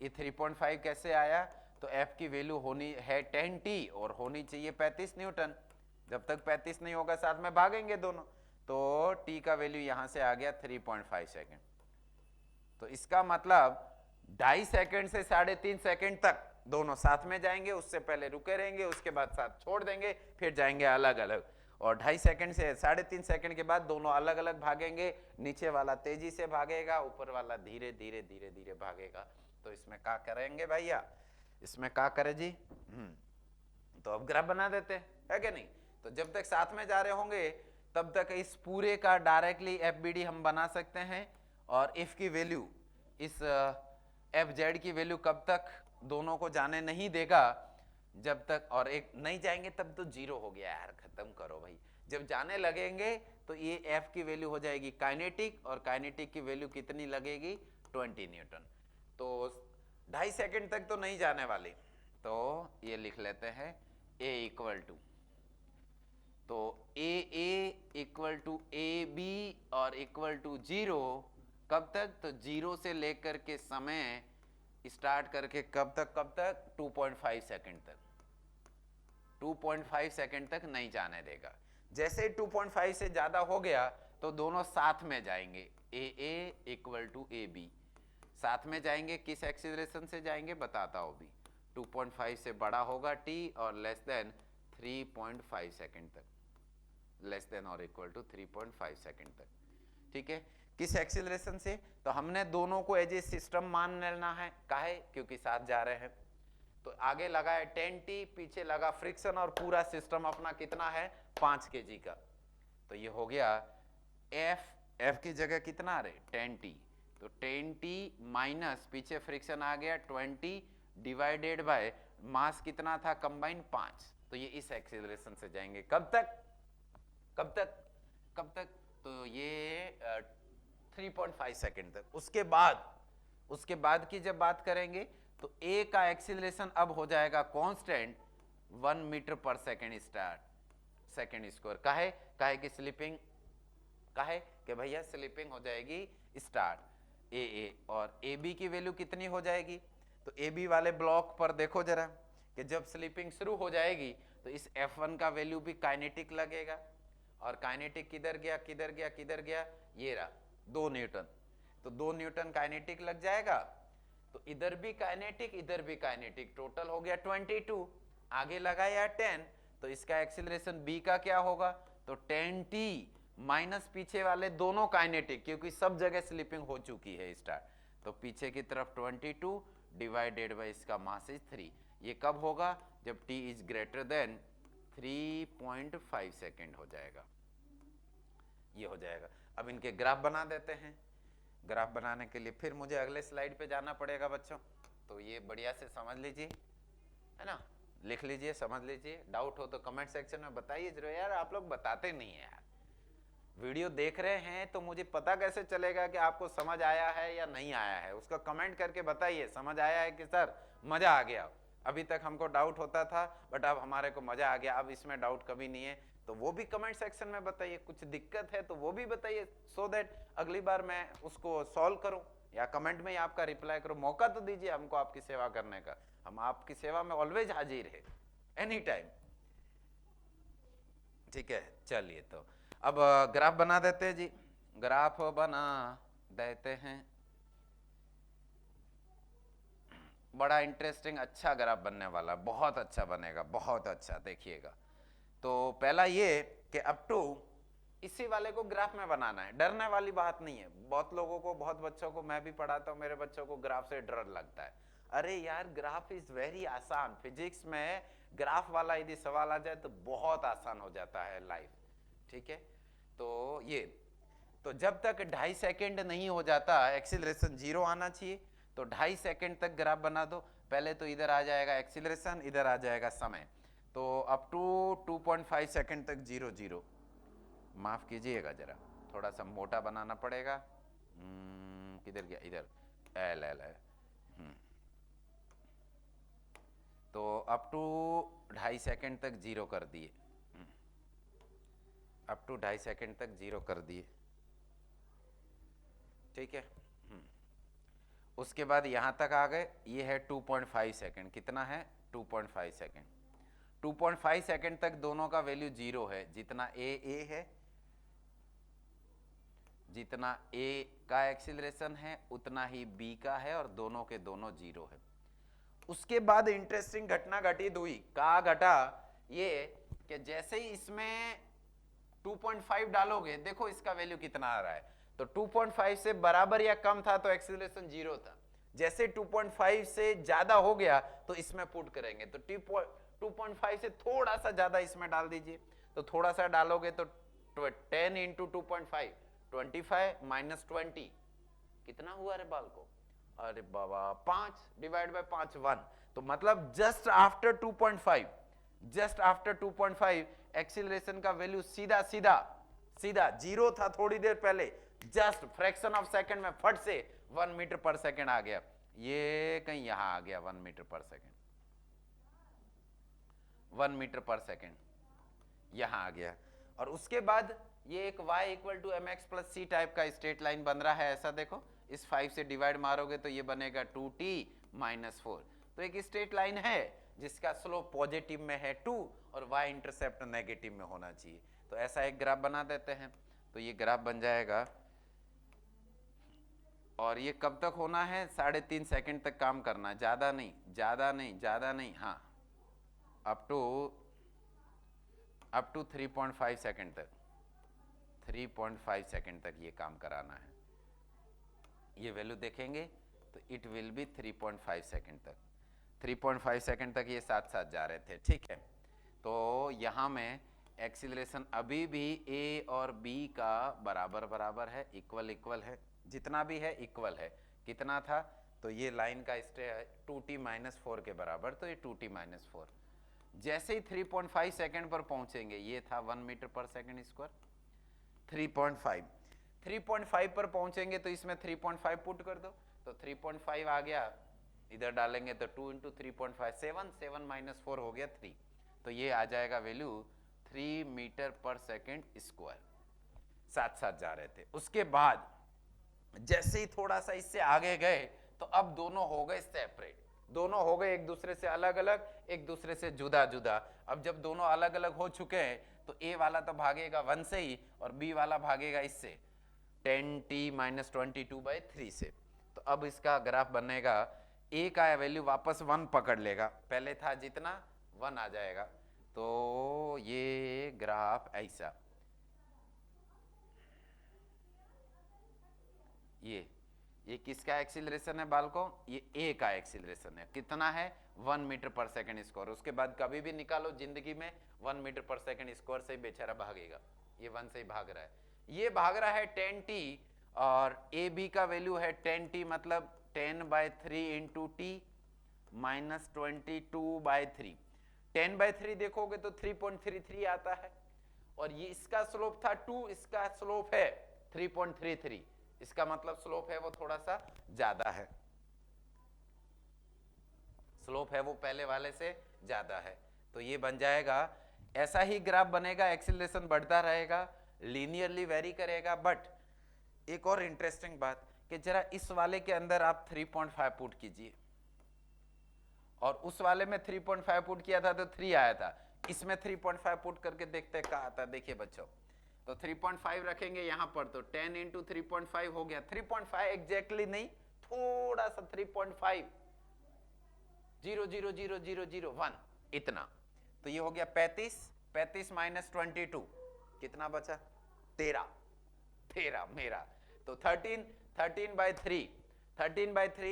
ये 3.5 कैसे आया, तो F की वैल्यू होनी है 10T और होनी चाहिए 35 न्यूटन। जब तक 35 नहीं होगा साथ में भागेंगे दोनों, तो T का वैल्यू यहां से आ गया 3.5 सेकेंड। तो इसका मतलब 2.5 सेकेंड से 3.5 सेकेंड तक दोनों साथ में जाएंगे, उससे पहले रुके रहेंगे, उसके बाद साथ छोड़ देंगे, फिर जाएंगे अलग अलग। और 2.5 सेकंड से 3.5 सेकंड के बाद दोनों अलग अलग भागेंगे, नीचे वाला तेजी से भागेगा, ऊपर वाला धीरे धीरे धीरे धीरे भागेगा। तो इसमें क्या करेंगे भैया, इसमें क्या करे जी, तो अब ग्राफ बना देते है कि नहीं। तो जब तक साथ में जा रहे होंगे तब तक इस पूरे का डायरेक्टली एफबीडी हम बना सकते हैं, और एफ की वैल्यू, इस एफ जेड की वैल्यू कब तक दोनों को जाने नहीं देगा, जब तक, और एक नहीं जाएंगे तब तो जीरो हो गया यार, खत्म करो भाई। जब जाने लगेंगे तो ये एफ की वैल्यू हो जाएगी काइनेटिक, और काइनेटिक की वैल्यू कितनी लगेगी, 20 न्यूटन। तो 2.5 सेकंड तक तो नहीं जाने वाली, तो ये लिख लेते हैं ए इक्वल टू, तो ए इक्वल टू ए बी और इक्वल टू 0, कब तक, तो 0 से लेकर के समय स्टार्ट करके कब तक 2.5 सेकंड तक, 2.5 सेकंड तक नहीं जाने देगा। जैसे ही 2.5 से ज्यादा हो गया तो दोनों साथ में जाएंगे, ए इक्वल टू ए बी, साथ में जाएंगे। किस एक्सीलरेशन से जाएंगे बताता हूं भी, 2.5 से बड़ा होगा t और लेस देन 3.5 सेकंड तक, लेस देन और इक्वल टू 3.5 सेकंड तक, ठीक है। किस एक्सीलरेशन से, तो हमने दोनों को एज ए सिस्टम मान लेना है, काहे, क्योंकि साथ जा रहे हैं। तो आगे लगा है 10t, पीछे लगा फ्रिक्शन, और पूरा सिस्टम अपना कितना है 5 kg का। तो ये हो गया f की जगह कितना आ रहे 10t, तो 10t माइनस पीछे फ्रिक्शन आ गया 20 डिवाइडेड बाय मास कितना था कंबाइन 5। तो ये इस एक्सीलरेशन से जाएंगे कब तक, कब तक, तो ये 3.5 सेकंड तक। उसके बाद की जब बात करेंगे तो ए का एक्सीलरेशन अब हो जाएगा कांस्टेंट 1 मीटर पर सेकंड सेकंड स्क्वायर। काहे कि स्लिपिंग, काहे कि भैया स्लिपिंग हो जाएगी स्टार्ट ए, और ए बी की वैल्यू कितनी हो जाएगी, तो ए बी वाले ब्लॉक पर देखो जरा कि जब स्लिपिंग शुरू हो जाएगी तो इस F1 का वैल्यू भी काइनेटिक लगेगा, और काइनेटिक किधर गया, ये रहा 2 न्यूटन, तो 2 न्यूटन काइनेटिक लग जाएगा। तो इधर भी काइनेटिक, इधर भी काइनेटिक, टोटल हो गया 22, आगे लगाया 10, तो इसका एक्सीलरेशन b का क्या होगा, तो 10t माइनस पीछे वाले दोनों काइनेटिक, क्योंकि सब जगह स्लिपिंग हो चुकी है स्टार्ट, तो पीछे की तरफ 22 डिवाइडेड बाय इसका मास इज 3। ये कब होगा, जब t is greater than 3.5 second हो जाएगा, ये हो जाएगा। अब इनके ग्राफ बना देते हैं। ग्राफ बनाने के लिए फिर मुझे अगले स्लाइड पे जाना पड़ेगा बच्चों, तो ये बढ़िया से समझ लीजिए, है ना, लिख लीजिए, समझ लीजिए। डाउट हो तो कमेंट सेक्शन में बताइए जरूर, यार आप लोग बताते नहीं है यार। वीडियो देख रहे हैं तो मुझे पता कैसे चलेगा कि आपको समझ आया है या नहीं आया है, उसका कमेंट करके बताइए। समझ आया है कि सर मजा आ गया, अभी तक हमको डाउट होता था बट अब हमारे को मजा आ गया, अब इसमें डाउट कभी नहीं है, तो वो भी कमेंट सेक्शन में बताइए। कुछ दिक्कत है तो वो भी बताइए, सो दैट अगली बार मैं उसको सॉल्व करूं, या कमेंट में ही आपका रिप्लाई करूं। मौका तो दीजिए हमको आपकी सेवा करने का, हम आपकी सेवा में ऑलवेज हाजिर है, एनी टाइम, ठीक है। चलिए तो अब ग्राफ बना देते हैं जी, ग्राफ बना देते हैं। बड़ा इंटरेस्टिंग अच्छा ग्राफ बनने वाला, बहुत अच्छा बनेगा, बहुत अच्छा, देखिएगा। तो पहला ये कि अप टू इसी वाले को ग्राफ में बनाना है, डरने वाली बात नहीं है। बहुत लोगों को, बहुत बच्चों को, मैं भी पढ़ाता हूँ, मेरे बच्चों को ग्राफ से डर लगता है। अरे यार ग्राफ इज वेरी आसान, फिजिक्स में ग्राफ वाला यदि सवाल आ जाए तो बहुत आसान हो जाता है लाइफ, ठीक है। तो ये, तो जब तक 2.5 सेकेंड नहीं हो जाता एक्सीलरेशन 0 आना चाहिए, तो 2.5 सेकेंड तक ग्राफ बना दो। पहले तो इधर आ जाएगा एक्सीलरेशन, इधर आ जाएगा समय, तो अप टू 2.5 सेकेंड तक 0 0, माफ कीजिएगा जरा थोड़ा सा मोटा बनाना पड़ेगा, किधर गया, इधर एल एल है, तो अप टू 2.5 सेकेंड तक 0 कर दिए, अप टू 2.5 सेकेंड तक 0 कर दिए, ठीक है। उसके बाद यहां तक आ गए, ये है 2.5 सेकेंड, कितना है 2.5 सेकेंड, 2.5 सेकेंड तक दोनों का वैल्यू 0 है, जितना ए है, जितना ए का एक्सीलरेशन है उतना ही बी का है, और दोनों के दोनों 0 है। उसके बाद इंटरेस्टिंग घटना घटित हुई, कहा घटा ये कि जैसे ही इसमें 2.5 डालोगे, देखो इसका वैल्यू कितना आ रहा है, तो 2.5 से बराबर या कम था तो एक्सीलरेशन 0 था। जैसे 2.5 से ज्यादा हो गया तो इसमें पुट करेंगे, तो 2.5 से थोड़ा सा ज्यादा इसमें डाल दीजिए, तो थोड़ा सा डालोगे तो 10 इंटू 2.5 25 माइनस 20 कितना हुआ रे बाल को, अरे बाबा 5 डिवाइड बाय 5 1, तो मतलब just after 2.5, just after 2.5 acceleration का वैल्यू सीधा सीधा सीधा 0 था थोड़ी देर पहले, जस्ट फ्रैक्शन ऑफ सेकंड में फट से 1 मीटर पर सेकंड आ गया, ये कहीं यहां आ गया 1 मीटर पर सेकंड, 1 मीटर पर सेकंड यहां आ गया। और उसके बाद ये एक y equal to m x plus c type का स्ट्रेट लाइन बन रहा है, ऐसा देखो, इस 5 से डिवाइड मारोगे तो ये बनेगा 2t माइनस 4, तो एक स्ट्रेट लाइन है जिसका स्लोप पॉजिटिव में है 2 और y इंटरसेप्ट नेगेटिव में होना चाहिए, तो ऐसा एक ग्राफ बना देते हैं, तो ये ग्राफ बन जाएगा, और ये कब तक होना है, 3.5 सेकंड तक काम करना, ज्यादा नहीं ज्यादा नहीं ज्यादा नहीं, हाँ अप टू 3.5 सेकंड तक, 3.5 सेकंड तक ये काम कराना है, ये वैल्यू देखेंगे तो इट विल बी 3.5 सेकंड तक, 3.5 सेकंड तक ये साथ साथ जा रहे थे, ठीक है। तो यहां में एक्सीलरेशन अभी भी ए और बी का बराबर बराबर है, इक्वल इक्वल है, जितना भी है इक्वल है, कितना था, तो ये लाइन का स्टे है 2t माइनस 4 के बराबर, तो ये 2t माइनस 4, जैसे ही 3.5 सेकंड पर पहुंचेंगे, ये था 1 मीटर पर सेकंड स्क्वायर, 3.5 पर पहुंचेंगे तो इसमें 3.5 पुट कर दो, तो 3.5 आ गया, इधर डालेंगे तो 2 इंटू 3.5 7 माइनस 4 हो गया 3, तो ये आ जाएगा वैल्यू 3 मीटर पर सेकंड स्क्वायर, साथ साथ जा रहे थे। उसके बाद जैसे ही थोड़ा सा इससे आगे गए तो अब दोनों हो गए सेपरेट, दोनों हो गए एक दूसरे से अलग अलग, एक दूसरे से जुदा जुदा। अब जब दोनों अलग अलग हो चुके हैं तो ए वाला तो भागेगा 1 से ही और बी वाला भागेगा इससे 10t माइनस 22/3 से, तो अब इसका ग्राफ बनेगा, ए का वैल्यू वापस 1 पकड़ लेगा, पहले था जितना 1 आ जाएगा, तो ये ग्राफ ऐसा, ये किसका एक्सीलरेशन है बालको, ये ए का एक्सीलरेशन है, कितना है 1 मीटर पर सेकंड स्क्वायर, उसके बाद कभी भी निकालो जिंदगी में 1 मीटर पर सेकंड स्क्वायर से ही बेचारा भागेगा, ये 1 से ही भाग रहा है, ये भाग रहा है 10t, और ए बी का वैल्यू है 10t, मतलब 10/3 इंटू टी माइनस 22/3, 10/3 देखोगे तो 3.33 आता है, और ये इसका स्लोप था 2, इसका स्लोप है 3.33, इसका मतलब स्लोप है वो थोड़ा सा ज्यादा है, स्लोप है वो पहले वाले से ज्यादा है, तो ये बन जाएगा, ऐसा ही ग्राफ बनेगा, एक्सीलरेशन बढ़ता रहेगा, लीनियरली वेरी करेगा। बट एक और इंटरेस्टिंग बात कि जरा इस वाले के अंदर आप 3.5 पुट कीजिए, और उस वाले में 3.5 पुट किया था तो 3 आया था, इसमें 3.5 पुट करके देखते क्या आता है, देखिए बच्चों, तो 3.5 रखेंगे यहां पर, तो 10 इंटू 3.5 हो गया, 3.5 एग्जैक्टली नहीं, थोड़ा सा 3.5 0.00001 इतना, तो ये हो गया 35 माइनस 22 कितना बचा 13 मेरा, तो 13/3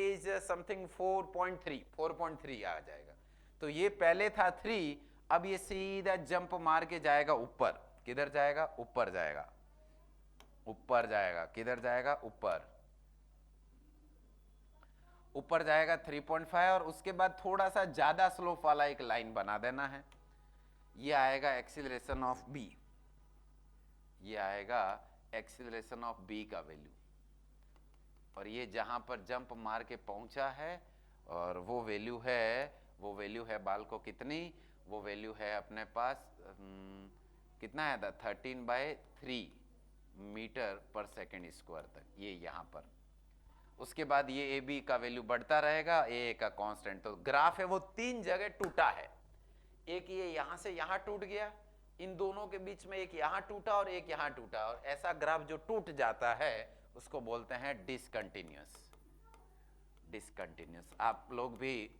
इज समथिंग 4.3 आ जाएगा, तो ये पहले था 3, अब ये सीधा जंप मार के जाएगा ऊपर, किधर जाएगा, ऊपर जाएगा, ऊपर जाएगा, किधर जाएगा, ऊपर जाएगा 3.5, और उसके बाद थोड़ा सा ज्यादा स्लोप वाला एक लाइन बना देना है, ये आएगा एक्सीलरेशन ऑफ बी, ये आएगा एक्सीलरेशन ऑफ बी का वैल्यू, और ये जहां पर जंप मार के पहुंचा है, और वो वैल्यू है बाल को कितनी, वो वैल्यू है अपने पास कितना आया था 13/3 मीटर पर सेकंड स्क्वायर तक, ये यहां पर, उसके बाद ये ए बी का वैल्यू बढ़ता रहेगा, ए का कांस्टेंट, तो ग्राफ है वो 3 जगह टूटा है, एक ये यहां से यहां टूट गया, इन दोनों के बीच में एक यहां टूटा और एक यहां टूटा, और ऐसा ग्राफ जो टूट जाता है उसको बोलते हैं डिसकंटिन्यूअस। आप लोग भी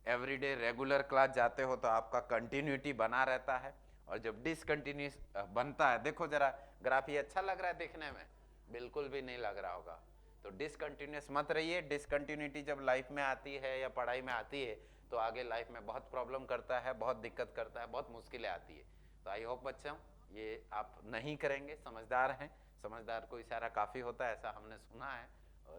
एवरीडे रेगुलर क्लास जाते हो तो आपका कंटिन्यूटी बना रहता है, और जब डिसकंटिन्यूस बनता है, देखो जरा ग्राफ ये अच्छा लग रहा है देखने में, बिल्कुल भी नहीं लग रहा होगा। तो डिसकंटिन्यूस मत रहिए। डिसकंटिन्यूटी जब लाइफ में आती है या पढ़ाई में आती है तो आगे लाइफ में बहुत प्रॉब्लम करता है, बहुत दिक्कत करता है, बहुत मुश्किलें आती है। तो आई होप बच्चों ये आप नहीं करेंगे, समझदार हैं, समझदार को इशारा काफ़ी होता है, ऐसा हमने सुना है,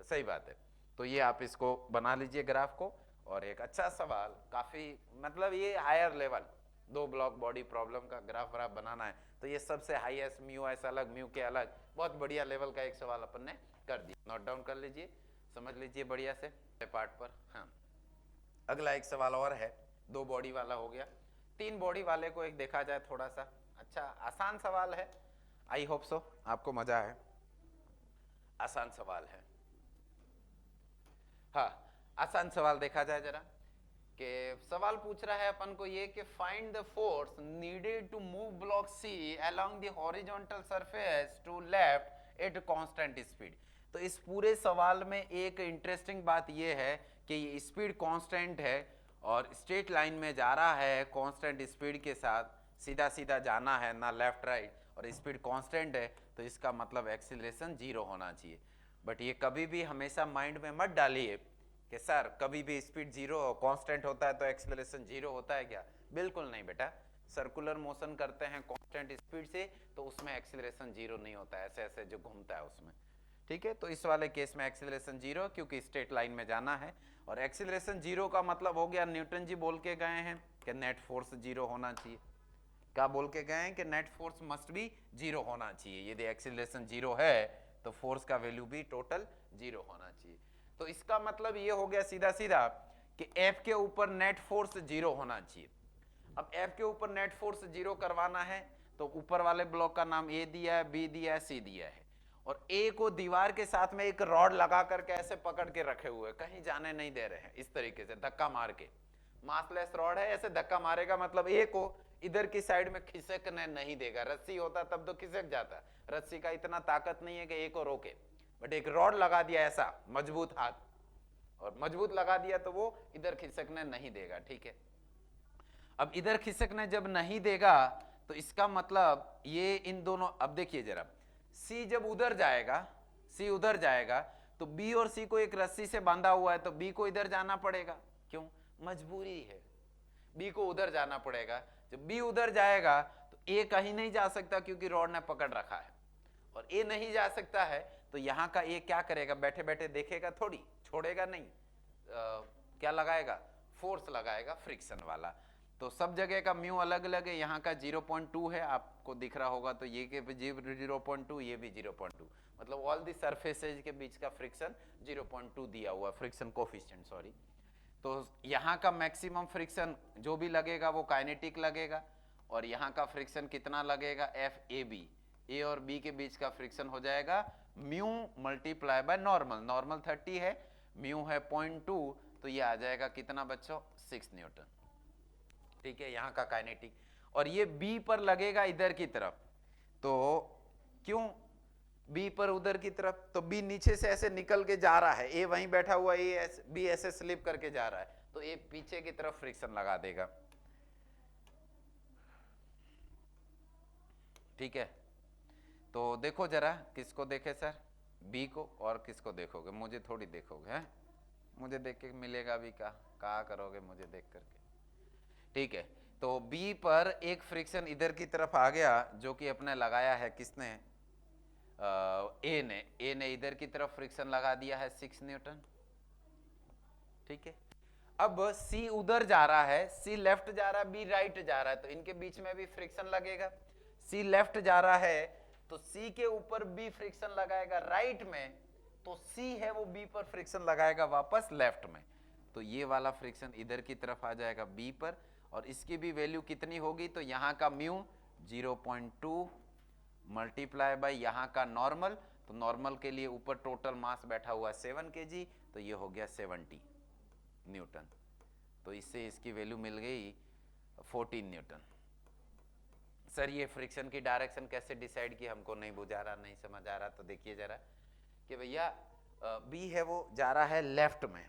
सही बात है। तो ये आप इसको बना लीजिए ग्राफ को। और एक अच्छा सवाल, काफ़ी मतलब ये higher level, 2 block body problem का ग्राफ व्राफ बनाना है तो ये सबसे हाईएस्ट, म्यू एस अलग, म्यू के अलग, बहुत बढ़िया लेवल का एक सवाल अपन ने कर दिया। नोट डाउन कर लीजिए, समझ लीजिए बढ़िया से पार्ट पर। हाँ, अगला एक सवाल और है, 2 बॉडी वाला हो गया, 3 बॉडी वाले को एक देखा जाए थोड़ा सा। अच्छा आसान सवाल है, आई होप सो आपको मजा है, आसान सवाल है। हाँ आसान सवाल देखा जाए जरा, कि सवाल पूछ रहा है अपन को ये कि find the force needed to move block C along the horizontal surface to left at constant speed. तो इस पूरे सवाल में एक इंटरेस्टिंग बात ये है कि ये स्पीड कांस्टेंट है और स्ट्रेट लाइन में जा रहा है कांस्टेंट स्पीड के साथ, सीधा सीधा जाना है ना लेफ्ट राइट, और स्पीड कांस्टेंट है तो इसका मतलब एक्सीलरेशन 0 होना चाहिए। बट ये कभी भी हमेशा माइंड में मत डालिए कि सर कभी भी स्पीड 0 कांस्टेंट होता है तो एक्सीलरेशन 0 होता है क्या, बिल्कुल नहीं बेटा। सर्कुलर मोशन करते हैं कांस्टेंट स्पीड से तो उसमें एक्सीलरेशन 0 नहीं होता है, ऐसे ऐसे जो घूमता है उसमें, ठीक है। तो इस वाले केस में एक्सीलरेशन 0 क्योंकि स्ट्रेट लाइन में जाना है। और एक्सीलरेशन 0 का मतलब हो गया, न्यूटन जी बोल के गए हैं कि नेट फोर्स 0 होना चाहिए। क्या बोल के गए हैं कि नेट फोर्स मस्ट बी 0 होना चाहिए, यदि एक्सीलरेशन 0 है तो फोर्स का वैल्यू भी टोटल 0 होना चाहिए। तो इसका मतलब ये हो गया सीधा सीधा कि F के ऊपर नेट फोर्स 0 होना चाहिए। अब F के ऊपर नेट फोर्स 0 करवाना है तो ऊपर वाले ब्लॉक का नाम A दिया है, B दिया है, C दिया है, और A को दीवार के साथ में एक रॉड लगा करके ऐसे पकड़ के रखे हुए, कहीं जाने नहीं दे रहे हैं, इस तरीके से धक्का मार के, मासलेस रॉड है, ऐसे धक्का मारेगा मतलब A को इधर की साइड में खिसकने नहीं देगा। रस्सी होता तब तो खिसक जाता, रस्सी का इतना ताकत नहीं है कि A को रोके, बट एक रॉड लगा दिया ऐसा मजबूत हाथ, और मजबूत लगा दिया तो वो इधर खिसकने नहीं देगा, ठीक है। अब इधर खिसकने जब नहीं देगा तो इसका मतलब ये इन दोनों, अब देखिए जरा, C जब उधर जाएगा, C उधर जाएगा तो B और C को एक रस्सी से बांधा हुआ है तो B को इधर जाना पड़ेगा, क्यों, मजबूरी है, B को उधर जाना पड़ेगा। जब B उधर जाएगा तो A कहीं नहीं जा सकता क्योंकि रॉड ने पकड़ रखा है, और A नहीं जा सकता है तो यहाँ का A क्या करेगा, बैठे बैठे देखेगा थोड़ी, छोड़ेगा नहीं, क्या लगाएगा, फोर्स लगाएगा फ्रिक्शन वाला। तो सब जगह का म्यू अलग अलग है, यहाँ का 0.2 है, आपको दिख रहा होगा, तो ये के 0.2, ये भी 0.2, मतलब ऑल दी सरफेसेज के बीच का फ्रिक्शन 0.2 दिया हुआ, फ्रिक्शन कोफिशिएंट सॉरी। तो यहाँ का मैक्सिमम फ्रिक्शन जो भी लगेगा वो काइनेटिक लगेगा, और यहाँ का फ्रिक्शन कितना लगेगा, FAB, A और B के बीच का फ्रिक्शन हो जाएगा mu multiply by normal, normal 30 है, म्यू है 0.2, तो ये आ जाएगा कितना बच्चों, 6 न्यूटन, ठीक है, यहाँ का काइनेटिक। और ये B पर लगेगा इधर की तरफ, तो क्यों B पर उधर की तरफ, तो B नीचे से ऐसे निकल के जा रहा है, A वहीं बैठा हुआ है, B ऐसे स्लिप करके जा रहा है, तो A पीछे की तरफ फ्रिक्शन लगा देगा, ठीक है। तो देखो जरा, किसको देखे सर, B को, और किसको देखोगे, मुझे थोड़ी देखोगे, हैं, मुझे देख के मिलेगा भी कहा करोगे मुझे देख करके, ठीक है। तो B पर एक फ्रिक्शन इधर की तरफ आ गया जो कि अपने लगाया है किसने, A ने इधर की तरफ फ्रिक्शन लगा दिया है 6 न्यूटन, ठीक है। अब C उधर जा रहा है, C लेफ्ट जा रहा है, B राइट जा रहा है, तो इनके बीच में भी फ्रिक्शन लगेगा। C लेफ्ट जा रहा है तो C के ऊपर B फ्रिक्शन लगाएगा राइट में, तो C है वो B पर फ्रिक्शन लगाएगा वापस लेफ्ट में, तो ये वाला फ्रिक्शन इधर की तरफ आ जाएगा B पर, और इसकी भी वैल्यू कितनी होगी, तो यहाँ का म्यू 0.2 मल्टीप्लाई बाय यहाँ का नॉर्मल, तो नॉर्मल के लिए ऊपर टोटल मास बैठा हुआ 7 kg, तो ये हो गया 70 न्यूटन, तो इससे इसकी वैल्यू मिल गई 14 न्यूटन। सर ये फ्रिक्शन की डायरेक्शन कैसे डिसाइड की, हमको नहीं बुझा रहा, नहीं समझ आ रहा, तो देखिए जरा कि भैया B है वो जा रहा है लेफ्ट में,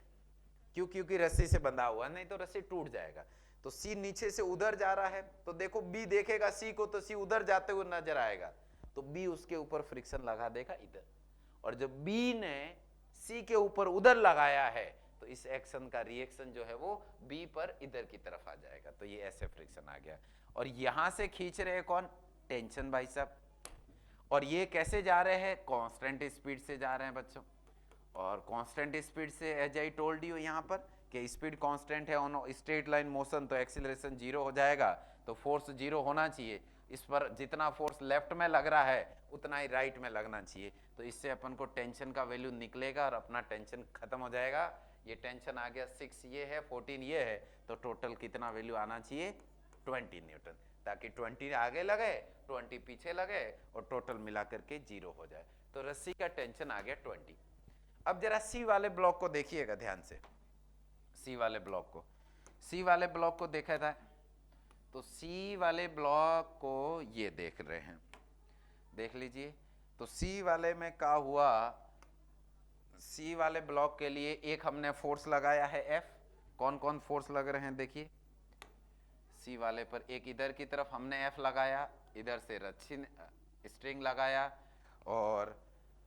क्यों, क्योंकि रस्सी से बंधा हुआ, नहीं तो रस्सी टूट जाएगा, तो सी नीचे से उधर जा रहा है, तो देखो बी देखेगा सी को तो सी उधर जाते हुए नजर आएगा, तो बी उसके ऊपर फ्रिक्शन लगा देगा इधर, और जब बी ने सी के ऊपर उधर लगाया है तो इस एक्शन का रिएक्शन जो है वो बी पर इधर की तरफ आ जाएगा, तो ये ऐसे फ्रिक्शन आ गया। और यहां से खींच रहे कौन, टेंशन भाई साहब, और ये कैसे जा रहे हैं, कांस्टेंट स्पीड से जा रहे हैं बच्चों, और कांस्टेंट स्पीड से एज आई टोल्ड यू यहाँ पर कि स्पीड कांस्टेंट है ऑन स्ट्रेट लाइन मोशन, तो एक्सीलरेशन जीरो हो जाएगा, तो फोर्स जीरो होना चाहिए, इस पर जितना फोर्स लेफ्ट में लग रहा है उतना ही राइट में लगना चाहिए, तो इससे अपन को टेंशन का वैल्यू निकलेगा और अपना टेंशन खत्म हो जाएगा। ये टेंशन आ गया 6 ये है 14 ये है, तो टोटल कितना वैल्यू आना चाहिए 20 न्यूटन, ताकि 20 आगे लगे 20 पीछे लगे और टोटल मिला करके जीरो हो जाए, तो रस्सी का टेंशन आ गया 20। अब जरा सी वाले ब्लॉक को देखिएगा ध्यान से, सी वाले ब्लॉक को, सी वाले ब्लॉक को देखा था, तो सी वाले ब्लॉक को ये देख रहे हैं, देख लीजिए, तो सी वाले में क्या हुआ, सी वाले ब्लॉक के लिए एक हमने फोर्स लगाया है एफ, कौन कौन फोर्स लग रहे हैं देखिए, सी वाले पर एक इधर की तरफ हमने एफ लगाया, इधर से रस्सी स्ट्रिंग लगाया, और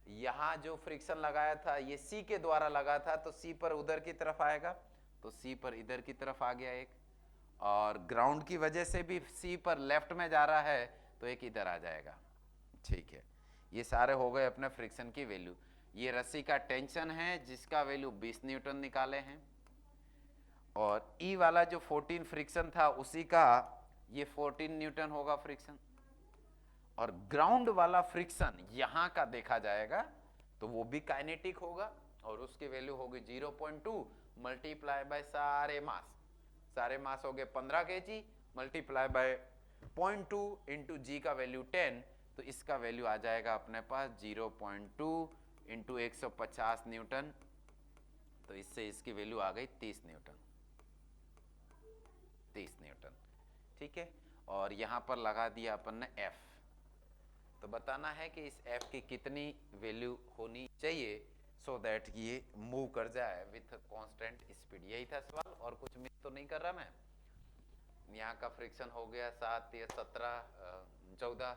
यहां जो फ्रिक्शन लगाया था ये सी के द्वारा लगा था, तो सी पर उधर की तरफ आएगा, तो सी पर इधर की तरफ आ गया एक, और ग्राउंड की वजह से भी सी पर लेफ्ट में जा रहा है तो एक इधर आ जाएगा, ठीक है। ये सारे हो गए अपने फ्रिक्शन की वैल्यू। ये रस्सी का टेंशन है जिसका वैल्यू 20 न्यूटन निकाले हैं, और ई वाला जो 14 फ्रिक्शन था उसी का ये 14 न्यूटन होगा फ्रिक्शन, और ग्राउंड वाला फ्रिक्शन यहां का देखा जाएगा तो वो भी काइनेटिक होगा, और उसकी वैल्यू होगी 0.2 मल्टीप्लाई बाय सारे मास हो गए 15 kg मल्टीप्लाई बाय 0.2 इंटू जी का वैल्यू 10, तो इसका वैल्यू आ जाएगा अपने पास 0.2 इंटू 150 न्यूटन, तो इससे इसकी वैल्यू आ गई 30 न्यूटन, 30 न्यूटन, ठीक है। और यहां पर लगा दिया अपन ने एफ, तो बताना है कि इस एफ की कितनी वैल्यू होनी चाहिए सो दैट ये मूव कर जाए विथ कांस्टेंट स्पीड, यही था सवाल, और कुछ मिस तो नहीं कर रहा मैं। यहाँ का फ्रिक्शन हो गया 7 या 17 14,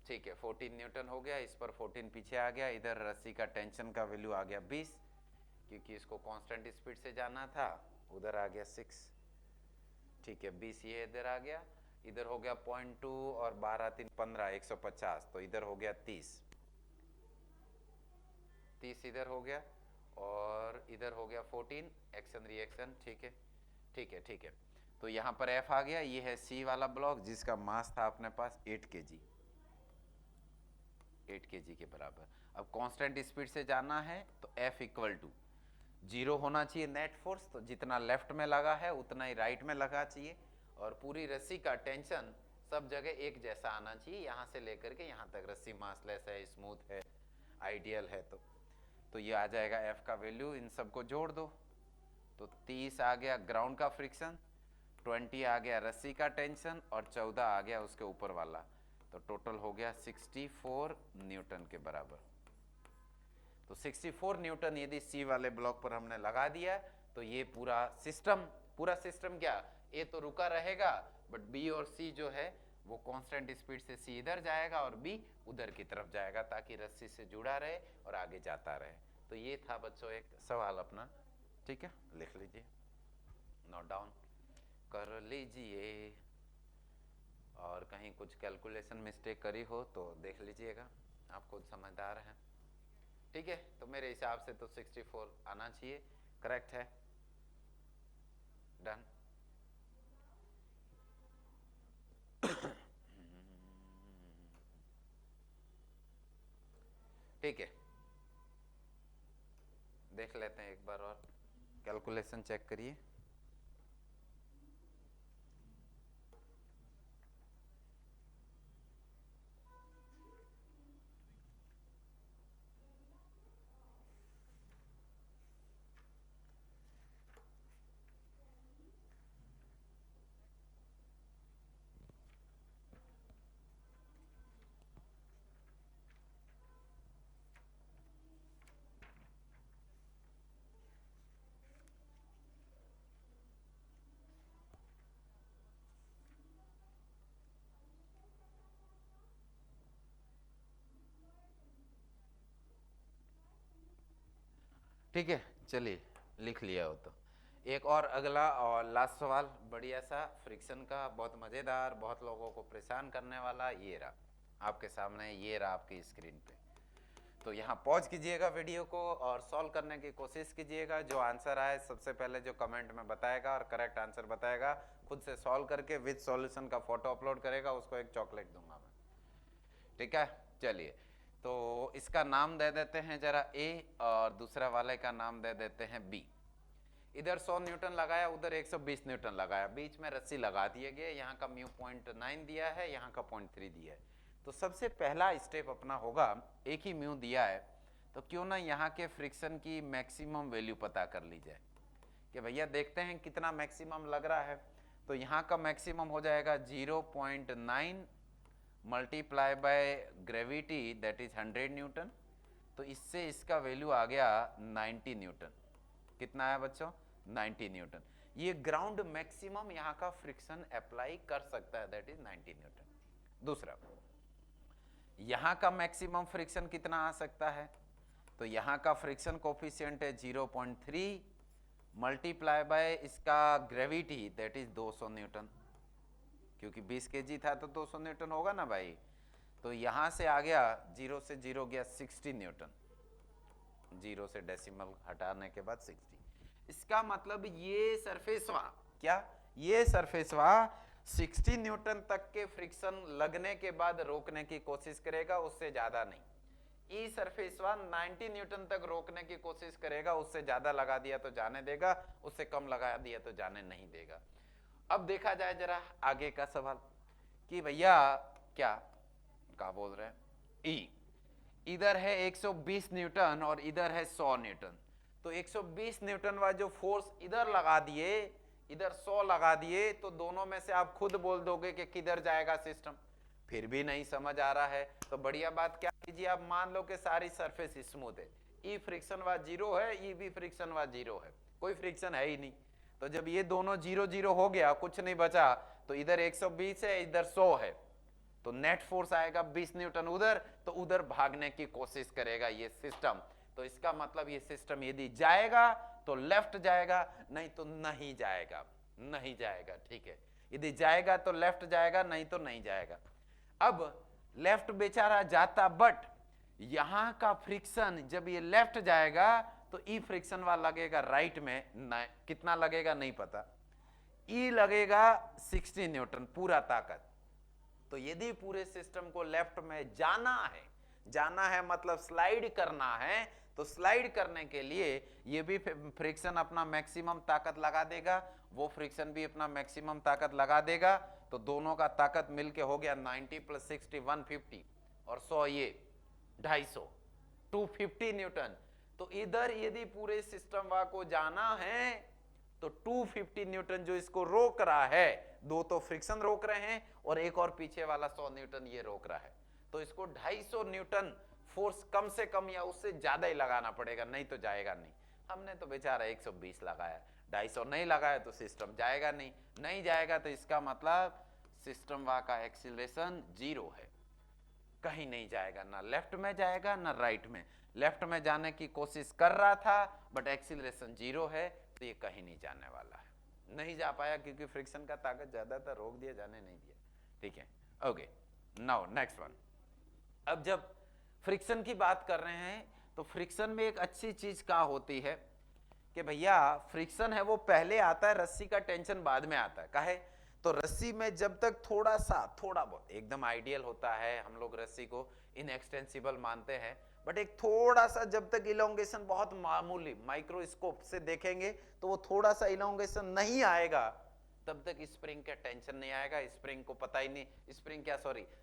ठीक है 14 न्यूटन हो गया, इस पर 14 पीछे आ गया, इधर रस्सी का टेंशन का वैल्यू आ गया 20, क्योंकि इसको कांस्टेंट स्पीड से जाना था, उधर आ गया 6, ठीक है 20 ये इधर आ गया, इधर हो गया 0.2 और 12 3 15 150, तो इधर हो गया 30 इधर हो गया, और इधर हो गया 14 एक्शन रिएक्शन, ठीक है ठीक है ठीक है। तो यहाँ पर एफ आ गया, ये है सी वाला ब्लॉक जिसका मास था अपने पास 8 kg, 8 kg के बराबर। अब कांस्टेंट स्पीड से जाना है तो एफ इक्वल टू 0 होना चाहिए नेट फोर्स, तो जितना लेफ्ट में लगा है उतना ही राइट में लगा चाहिए, और पूरी रस्सी का टेंशन सब जगह एक जैसा आना चाहिए, यहाँ से लेकर के यहाँ तक रस्सी मासलेस है, स्मूथ है, आइडियल है, तो ये आ जाएगा एफ का वैल्यू, इन सबको जोड़ दो, तो 30 आ गया ग्राउंड का फ्रिक्शन, 20 आ गया रस्सी का टेंशन, और 14 आ गया उसके ऊपर वाला, तो टोटल हो गया 64 न्यूटन के बराबर। तो 64 न्यूटन यदि सी वाले ब्लॉक पर हमने लगा दिया तो ये पूरा सिस्टम क्या, ए तो रुका रहेगा, बट बी और सी जो है वो कांस्टेंट स्पीड से सी इधर जाएगा और बी उधर की तरफ जाएगा, ताकि रस्सी से जुड़ा रहे और आगे जाता रहे। तो ये था बच्चों एक सवाल अपना, ठीक है, लिख लीजिए, नोट डाउन कर लीजिए, और कहीं कुछ कैलकुलेशन मिस्टेक करी हो तो देख लीजिएगा, आप खुद समझदार हैं, ठीक है। तो मेरे हिसाब से तो 64 आना चाहिए, करेक्ट है, डन। ठीक है, देख लेते हैं एक बार और, कैलकुलेशन चेक करिए। ठीक है, चलिए लिख लिया हो तो एक और अगला और लास्ट सवाल बढ़िया सा फ्रिक्शन का, बहुत मजेदार, बहुत लोगों को परेशान करने वाला, ये रहा आपके सामने, ये रहा आपकी स्क्रीन पे। तो यहाँ पॉज कीजिएगा वीडियो को और सॉल्व करने की कोशिश कीजिएगा। जो आंसर आए सबसे पहले जो कमेंट में बताएगा और करेक्ट आंसर बताएगा, खुद से सॉल्व करके विद सॉल्यूशन का फोटो अपलोड करेगा, उसको एक चॉकलेट दूंगा मैं। ठीक है, चलिए तो इसका नाम दे देते हैं जरा ए और दूसरा वाले का नाम दे देते हैं बी। इधर 100 न्यूटन लगाया, उधर 120 न्यूटन लगाया, बीच में रस्सी लगा दिए गए, यहाँ का म्यू 0.9 दिया है, यहाँ का 0.3 दिया है। तो सबसे पहला स्टेप अपना होगा, एक ही म्यू दिया है तो क्यों ना यहाँ के फ्रिक्शन की मैक्सिमम वैल्यू पता कर ली जाए कि भैया देखते हैं कितना मैक्सिमम लग रहा है। तो यहाँ का मैक्सिमम हो जाएगा 0.9 multiply by gravity that is 100 Newton. तो इससे इसका वैल्यू आ गया 90 न्यूटन। कितना है बच्चों? 90 न्यूटन। ये ग्राउंड मैक्सिमम यहाँ का फ्रिक्शन अप्लाई कर सकता है, दैट इज 90 न्यूटन। दूसरा, यहाँ का मैक्सिमम फ्रिक्शन कितना आ सकता है? तो यहाँ का फ्रिक्शन कोफिशिएंट है 0.3 मल्टीप्लाई बाय इसका ग्रेविटी दैट इज 200 न्यूटन, क्योंकि 20 kg था तो 200 न्यूटन होगा ना भाई। तो यहाँ से आ गया 0 से 0 गया 60 न्यूटन, 0 से डेसिमल हटाने के बाद 60। इसका मतलब ये सरफेसवा, क्या ये सरफेसवा 60 न्यूटन तक के फ्रिक्शन लगने के बाद रोकने की कोशिश करेगा, उससे ज्यादा नहीं। ई सरफेसवा 90 न्यूटन तक रोकने की कोशिश करेगा, उससे ज्यादा लगा दिया तो जाने देगा, उससे कम लगा दिया तो जाने नहीं देगा। अब देखा जाए जरा आगे का सवाल कि भैया क्या बोल रहे हैं। ई इधर है 120 न्यूटन और इधर है 100 न्यूटन। तो 120 न्यूटन वाला जो फोर्स इधर लगा दिए, इधर 100 लगा दिए, तो दोनों में से आप खुद बोल दोगे कि किधर जाएगा सिस्टम। फिर भी नहीं समझ आ रहा है तो बढ़िया बात क्या कीजिए, आप मान लो कि सारी सरफेस स्मूथ है, ई फ्रिक्शन वा 0 है, ई भी फ्रिक्शन वा 0 है, कोई फ्रिक्शन है ही नहीं। तो जब ये दोनों 0 0 हो गया, कुछ नहीं बचा, तो इधर 120 है, इधर 100 है, तो नेट फोर्स आएगा 20 न्यूटन उधर, तो उधर भागने की कोशिश करेगा ये सिस्टम। तो इसका मतलब ये सिस्टम यदि जाएगा तो लेफ्ट जाएगा, नहीं तो नहीं जाएगा, नहीं जाएगा। ठीक है, यदि जाएगा तो लेफ्ट जाएगा, नहीं तो नहीं जाएगा। अब लेफ्ट बेचारा जाता, बट यहां का फ्रिक्शन जब ये लेफ्ट जाएगा तो ई फ्रिक्शन वाला लगेगा राइट में, कितना लगेगा नहीं पता, ई लगेगा 60 न्यूटन पूरा ताकत। तो यदि पूरे सिस्टम को लेफ्ट में जाना है मतलब स्लाइड करना है, तो स्लाइड करने के लिए ये भी फ्रिक्शन अपना मैक्सिमम ताकत लगा देगा, वो फ्रिक्शन भी अपना मैक्सिमम ताकत लगा देगा। तो दोनों का ताकत मिलके हो गया 90 + 60 150 और 100 ये 250 250 न्यूटन। तो इधर यदि पूरे सिस्टम को जाना है तो 250 न्यूटन जो इसको रोक रहा है, दो तो फ्रिक्शन रोक रहे हैं और एक और पीछे वाला 100 न्यूटन ये रोक रहा है, तो इसको 250 न्यूटन फोर्स कम से कम या उससे ज्यादा ही लगाना पड़ेगा, नहीं तो जाएगा नहीं। हमने तो बेचारा 120 लगाया, 250 नहीं लगाया तो सिस्टम जाएगा नहीं जाएगा। तो इसका मतलब सिस्टम का एक्सीलरेशन 0 है, कहीं नहीं जाएगा, ना लेफ्ट में जाएगा ना राइट में। लेफ्ट में जाने की कोशिश कर रहा था बट एक्सीलरेशन 0 है, तो ये कहीं नहीं जाने वाला है, नहीं जा पाया क्योंकि फ्रिक्शन का ताकत ज्यादा था, रोक दिया, जाने नहीं दिया। ठीक है, ओके, नाउ नेक्स्ट वन। अब जब फ्रिक्शन की बात कर रहे हैं तो फ्रिक्शन में एक अच्छी चीज क्या होती है कि भैया फ्रिक्शन है वो पहले आता है, रस्सी का टेंशन बाद में आता है। काहे? तो रस्सी में जब तक थोड़ा बहुत एकदम आइडियल होता है, हम लोग रस्सी को इनएक्सटेंसिबल मानते हैं, बट एक थोड़ा सा जब तक इलोंगेशन बहुत मामूली माइक्रोस्कोप से देखेंगे तो वो थोड़ा सा इलोंगेशन नहीं आएगा, तब तक स्प्रिंग का टेंशन नहीं आएगा। स्प्रिंग को पता ही नहीं,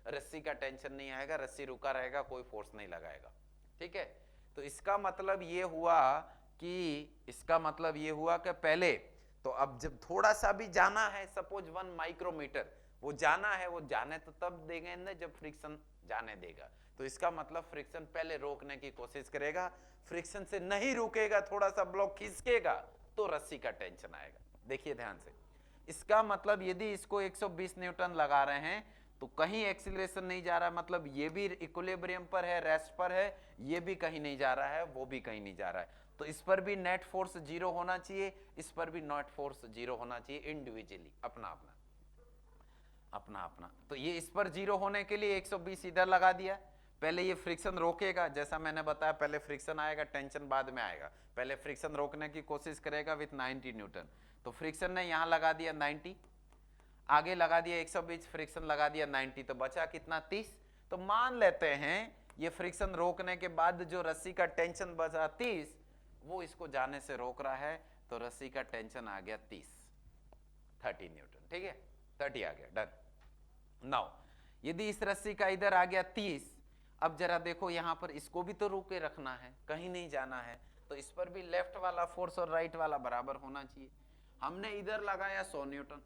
रस्सी का टेंशन नहीं आएगा, रस्सी रुका रहेगा, कोई फोर्स नहीं लगाएगा। ठीक है, तो इसका मतलब ये हुआ कि पहले तो अब जब थोड़ा सा भी जाना है, सपोज 1 माइक्रोमीटर वो जाना है, वो जाने तो तब देंगे ना जब फ्रिक्शन जाने देगा। तो इसका मतलब फ्रिक्शन पहले रोकने की कोशिश करेगा, फ्रिक्शन से नहीं रुकेगा, थोड़ा सा ब्लॉक खिसकेगा तो रस्सी का टेंशन आएगा। देखिए ध्यान से, इसका मतलब यदि इसको 120 न्यूटन लगा रहे हैं तो तो कहीं एक्सीलरेशन नहीं जा रहा, मतलब ये भी इक्विलिब्रियम पर है, रेस्ट पर है, ये भी कहीं नहीं जा रहा है, वो भी कहीं नहीं जा रहा है। तो इस पर भी नेट फोर्स जीरो होना चाहिए, इस पर भी नेट फोर्स जीरो होना चाहिए, इंडिविजुअली अपना अपना अपना अपना। तो ये इस पर जीरो होने के लिए 120 इधर लगा दिया। पहले ये फ्रिक्शन रोकेगा, जैसा मैंने बताया, पहले फ्रिक्शन आएगा, टेंशन बाद में आएगा। पहले फ्रिक्शन रोकने की कोशिश करेगा विथ 90 न्यूटन। तो फ्रिक्शन ने यहां लगा दिया 90, आगे लगा दिया 120, फ्रिक्शन लगा दिया 90, तो बचा कितना 30। तो मान लेते हैं ये फ्रिक्शन रोकने के बाद जो रस्सी का टेंशन बचा 30, वो इसको जाने से रोक रहा है, तो रस्सी का टेंशन आ गया 30 न्यूटन। ठीक है, 30 आ गया, डन। नाउ यदि इस रस्सी का इधर आ गया 30, अब जरा देखो यहां पर इसको भी तो रोके रखना है, कहीं नहीं जाना है, तो इस पर भी लेफ्ट वाला फोर्स और राइट वाला बराबर होना चाहिए। हमने इधर लगाया 100 न्यूटन,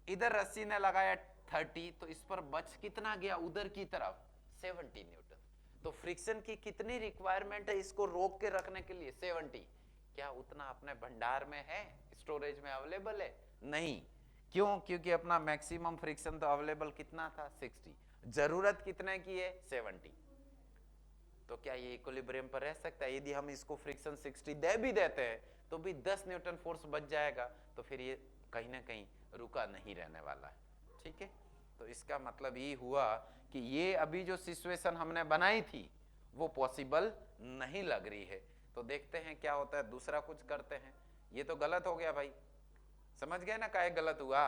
इधर रस्सी ने लगाया 30, तो इस पर बच कितना गया उधर की तरफ 70 न्यूटन। तो फ्रिक्शन की कितनी रिक्वायरमेंट है इसको रोक के रखने के लिए 70। क्या उतना अपने भंडार में है, स्टोरेज में अवेलेबल है? नहीं। क्यों? क्योंकि अपना मैक्सिमम फ्रिक्शन तो अवेलेबल कितना था 60, जरूरत कितने की है 70। तो क्या ये इक्विलिब्रियम पर रह सकता है? यदि हम इसको फ्रिक्शन 60 दे भी देते हैं तो भी 10 न्यूटन फोर्स बच जाएगा, तो फिर ये कहीं ना कहीं रुका नहीं रहने वाला है। ठीक है, तो इसका मतलब ये हुआ कि ये अभी जो सिचुएशन हमने बनाई थी वो पॉसिबल नहीं लग रही है। तो देखते हैं क्या होता है, दूसरा कुछ करते हैं। ये तो गलत हो गया भाई, समझ गए ना काहे गलत हुआ?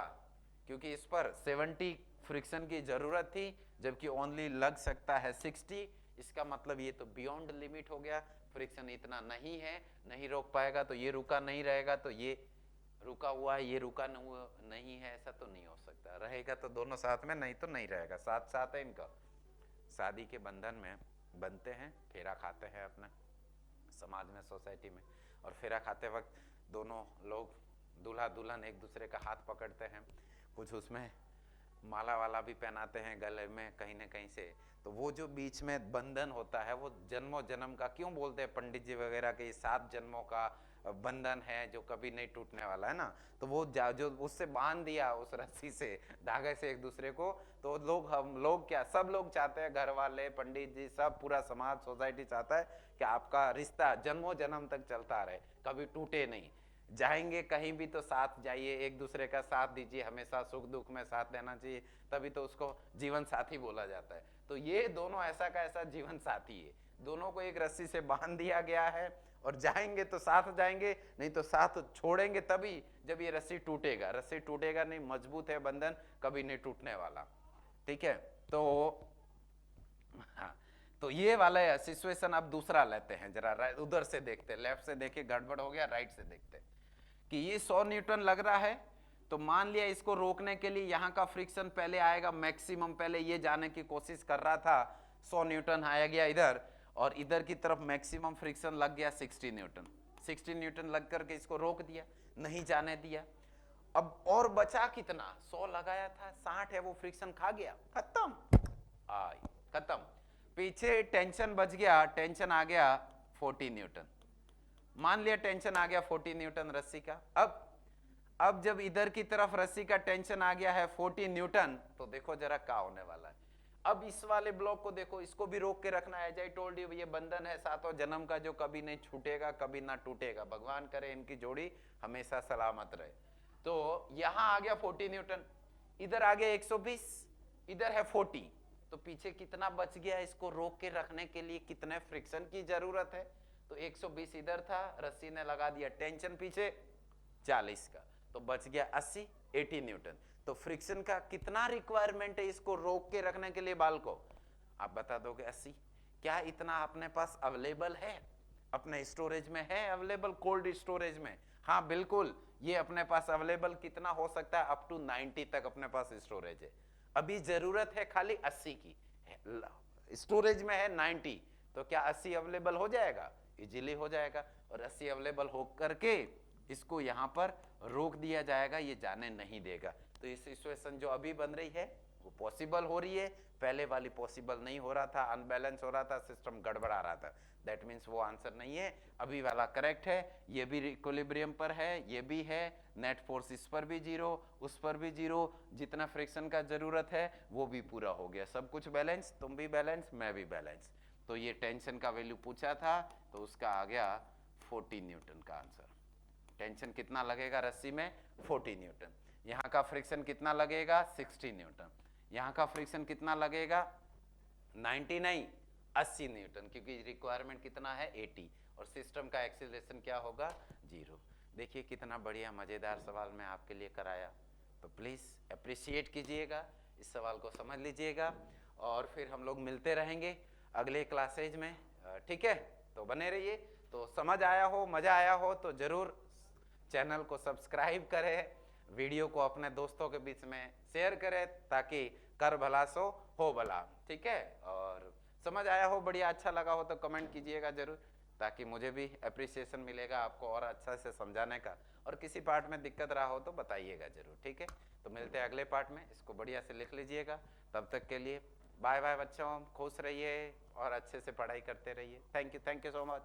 क्योंकि इस पर 70 फ्रिक्शन की जरूरत थी, जबकि ओनली लग सकता है 60। इसका मतलब ये तो बियॉन्ड लिमिट हो गया, फ्रिक्शन इतना नहीं है, नहीं रोक पाएगा, तो ये रुका नहीं रहेगा, तो ये रुका हुआ है, ये रुका नहीं है, ऐसा तो नहीं हो सकता। रहेगा तो दोनों साथ में, नहीं तो नहीं रहेगा। साथ साथ है इनका, शादी के बंधन में बनते हैं, फेरा खाते हैं अपना समाज में, सोसाइटी में, और फेरा खाते वक्त दोनों लोग दूल्हा दुल्हन एक दूसरे का हाथ पकड़ते हैं, कुछ उसमें माला वाला भी पहनाते हैं गले में कहीं ना कहीं से। तो वो जो बीच में बंधन होता है वो जन्मों जन्म का, क्यों बोलते हैं पंडित जी वगैरह के 7 जन्मों का बंधन है जो कभी नहीं टूटने वाला है ना। तो वो जो उससे बांध दिया उस रस्सी से, धागे से एक दूसरे को, तो लोग, हम लोग क्या, सब लोग चाहते हैं, घर वाले, पंडित जी, सब पूरा समाज, सोसाइटी चाहता है कि आपका रिश्ता जन्मों जन्म तक चलता रहे, कभी टूटे नहीं। जाएंगे कहीं भी तो साथ जाइए, एक दूसरे का साथ दीजिए, हमेशा सुख दुख में साथ देना चाहिए, तभी तो उसको जीवन साथी बोला जाता है। तो ये दोनों ऐसा का ऐसा जीवन साथी है, दोनों को एक रस्सी से बांध दिया गया है, और जाएंगे तो साथ जाएंगे, नहीं तो साथ छोड़ेंगे तभी जब ये रस्सी टूटेगा। रस्सी टूटेगा नहीं, मजबूत है बंधन, कभी नहीं टूटने वाला। ठीक है, तो हाँ, तो ये वाला सिचुएशन अब दूसरा लेते हैं, जरा उधर से देखते हैं, लेफ्ट से देखिए गड़बड़ हो गया, राइट से देखते हैं कि ये 100 न्यूटन लग रहा है। तो मान लिया इसको रोकने के लिए यहाँ का फ्रिक्शन पहले आएगा मैक्सिमम, पहले ये जाने की कोशिश कर रहा था, 100 न्यूटन आया गया इधर, और इधर की तरफ मैक्सिमम फ्रिक्शन लग गया 60 न्यूटन। 60 न्यूटन लग करके इसको रोक दिया, नहीं जाने दिया। अब और बचा कितना, 100 लगाया था, 60 है, वो फ्रिक्शन खा गया, खत्म, खत्म। पीछे टेंशन बच गया, टेंशन आ गया 40 न्यूटन। मान लिया टेंशन आ गया 40 न्यूटन रस्सी का। अब जब इधर की तरफ रस्सी का टेंशन आ गया है 40 न्यूटन, तो देखो जरा क्या होने वाला है। अब इस वाले ब्लॉक को देखो, इसको भी रोक के रखना है। आई टोल्ड यू, ये बंधन है 7वां जन्म का जो कभी नहीं छूटेगा, कभी ना टूटेगा। भगवान करे इनकी जोड़ी हमेशा सलामत रहे। तो यहां आ गया 40 न्यूटन, इधर आ गया 120, इधर है 40, तो पीछे कितना बच गया? इसको रोक के रखने के लिए कितने फ्रिक्शन की जरूरत है? तो 120 इधर था, रस्सी ने लगा दिया टेंशन पीछे 40 का, तो बच गया 80 न्यूटन। तो फ्रिक्शन का कितना रिक्वायरमेंट है इसको रोक के रखने के लिए बाल को? आप बता दोगे 80। क्या इतना अपने पास अवेलेबल है? अपने स्टोरेज में है अवेलेबल, कोल्ड स्टोरेज में? हाँ बिल्कुल, ये अपने पास अवेलेबल कितना हो सकता है? अप टू 90 तक अपने पास स्टोरेज है। अभी जरूरत है खाली 80 की, स्टोरेज में है 90, तो क्या 80 अवेलेबल हो जाएगा? इजीली हो जाएगा। और 80 अवेलेबल हो करके इसको यहाँ पर रोक दिया जाएगा, ये जाने नहीं देगा। तो ये सिचुएशन जो अभी बन रही है वो पॉसिबल हो रही है, पहले वाली पॉसिबल नहीं हो रहा था, अनबैलेंस हो रहा था, सिस्टम गड़बड़ा रहा था। दैट मीन्स वो आंसर नहीं है, अभी वाला करेक्ट है, ये भी इक्विलिब्रियम पर है, ये भी है, नेट फोर्स इस पर भी जीरो, उस पर भी जीरो, जितना फ्रिक्शन का जरूरत है वो भी पूरा हो गया, सब कुछ बैलेंस, तुम भी बैलेंस, मैं भी बैलेंस। तो ये टेंशन का वैल्यू पूछा था तो उसका आ गया 40 न्यूटन का आंसर। टेंशन कितना लगेगा रस्सी में? 40 न्यूटन। यहाँ का फ्रिक्शन कितना लगेगा? 60 न्यूटन। यहाँ का फ्रिक्शन कितना लगेगा? 90 नहीं, 80 न्यूटन, क्योंकि रिक्वायरमेंट कितना है? 80, और सिस्टम का एक्सीलरेशन क्या होगा? 0। देखिए कितना बढ़िया मजेदार सवाल मैं आपके लिए कराया, तो प्लीज अप्रिशिएट कीजिएगा, इस सवाल को समझ लीजिएगा, और फिर हम लोग मिलते रहेंगे अगले क्लासेज में, ठीक है? तो बने रहिए। तो समझ आया हो, मजा आया हो तो जरूर चैनल को सब्सक्राइब करें, वीडियो को अपने दोस्तों के बीच में शेयर करें, ताकि कर भला सो हो भला, ठीक है? और समझ आया हो, बढ़िया अच्छा लगा हो तो कमेंट कीजिएगा जरूर, ताकि मुझे भी अप्रिसिएशन मिलेगा आपको और अच्छा से समझाने का, और किसी पार्ट में दिक्कत रहा हो तो बताइएगा जरूर, ठीक है? तो मिलते हैं अगले पार्ट में, इसको बढ़िया से लिख लीजिएगा। तब तक के लिए बाय बाय बच्चों, खुश रहिए और अच्छे से पढ़ाई करते रहिए। Thank you so much.